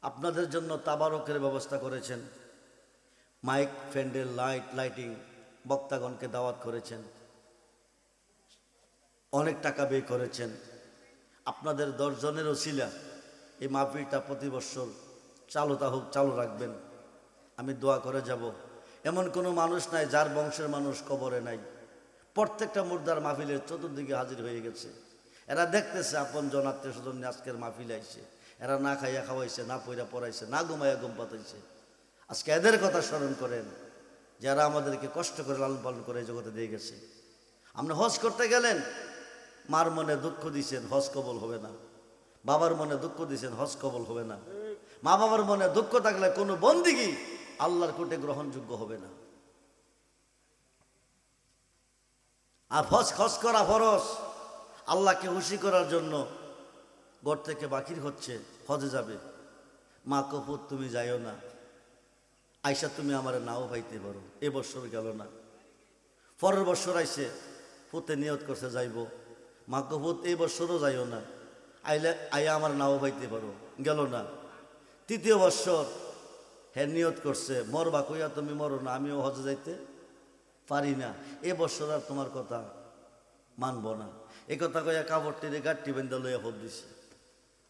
আপনাদের জন্য তাবারকের ব্যবস্থা করেছেন, মাইক, প্যান্ডেল, লাইটিং, বক্তাগণকে দাওয়াত করেছেন, অনেক টাকা ব্যয় করেছেন। আপনাদের 10 জনের ওসিলা এই মাহফিলটা প্রতি বছর চালু রাখবেন। আমি দোয়া করে যাব। এমন কোনো মানুষ নাই যার বংশের মানুষ কবরে নাই। প্রত্যেকটা মুর্দার মাহফিলের চতুর্দিকে হাজির হয়ে গেছে। এরা দেখতেছে আপন জন আত্মীয় স্বজন আজকের মাহফিলে আইছে, এরা না খাইয়া খাওয়াইছে, না পইরা পড়াইছে, না ঘুমাইয়া ঘুম পাতাইছে। আজকে এদের কথা স্মরণ করেন, যারা আমাদেরকে কষ্ট করে লালন পালন করে এই জগতে দিয়ে গেছে। আপনি হজ করতে গেলেন, মার মনে দুঃখ দিছেন, হজ কবল হবে না। বাবার মনে দুঃখ দিছেন, হজ কবল হবে না। মা বাবার মনে দুঃখ থাকলে কোনো বন্দিগি আল্লাহর কোর্টে গ্রহণযোগ্য হবে না। আর হজ করা ফরজ। আল্লাহকে খুশি করার জন্য ঘর থেকে বাকির হচ্ছে, হজে যাবে। মা কপুর তুমি যাইও না, আইসা তুমি আমার নাও পাইতে পারো। এবছর গেল না, পরের বছর আইসে পুতে নিয়ত করছে যাইব। মা কপুর এই বছরও যাইও না, আইয়া আমার নাও পাইতে পারো, গেল না। তৃতীয় বছর হ্যাঁ নিয়ত করছে, মরবা কইয়া তুমি মরো না, আমিও হজে যাইতে পারি না, এ বছর আর তোমার কথা মানব না। এ কথা কইয়া কাপড় টেনে গাঠটি বেঁধে লইয়া ভোট দিছে।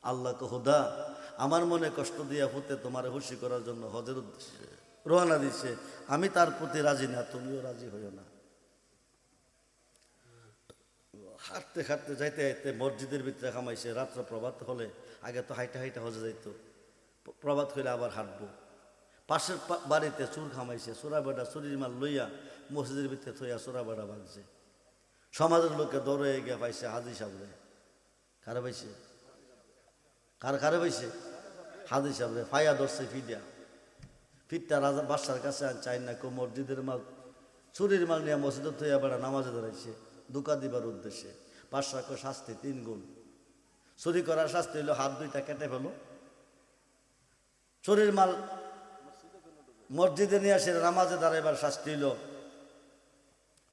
আল্লাহকে হুদা আমার মনে কষ্ট দিয়া ফুতে তোমার খুশি করার জন্য হজের উদ্দেশ্যে রওনা দিছে, আমি তার প্রতি রাজি না, তুমিও রাজি হইও না। হাঁটতে যাইতে মসজিদের ভিতরে খামাইছে। রাত্র প্রভাত হলে, আগে তো হাইটা হজে যাইতো, প্রভাত হইলে আবার হাঁটবো। পাশের বাড়িতে চুর খামাইছে, চোরা বেড়া চুরির মাল লইয়া মসজিদের ভিতরে থইয়া চোরা বেড়া ভাঙছে। সমাজের লোকে দৌড়ে গিয়ে পাইছে হাজি সাবরে। কারে পাইছে? কারে পাইছে? হাজি সাবরে ফাইয়া ধরছে ফিটটা রাজা বাদশার কাছে চাই না, কেউ মসজিদের মাল, চুরির মাল নিয়ে মসজিদে থইয়া বেড়া নামাজে দাঁড়াইছে দুকা দিবার উদ্দেশ্যে। বাদশাকে শাস্তি 3 গুণ। চুরি করার শাস্তি হইল হাত 2টা কেটে ফেল। চুরির মাল মসজিদে নিয়ে আসে নামাজে দাঁড়াইবার শাস্তি হইল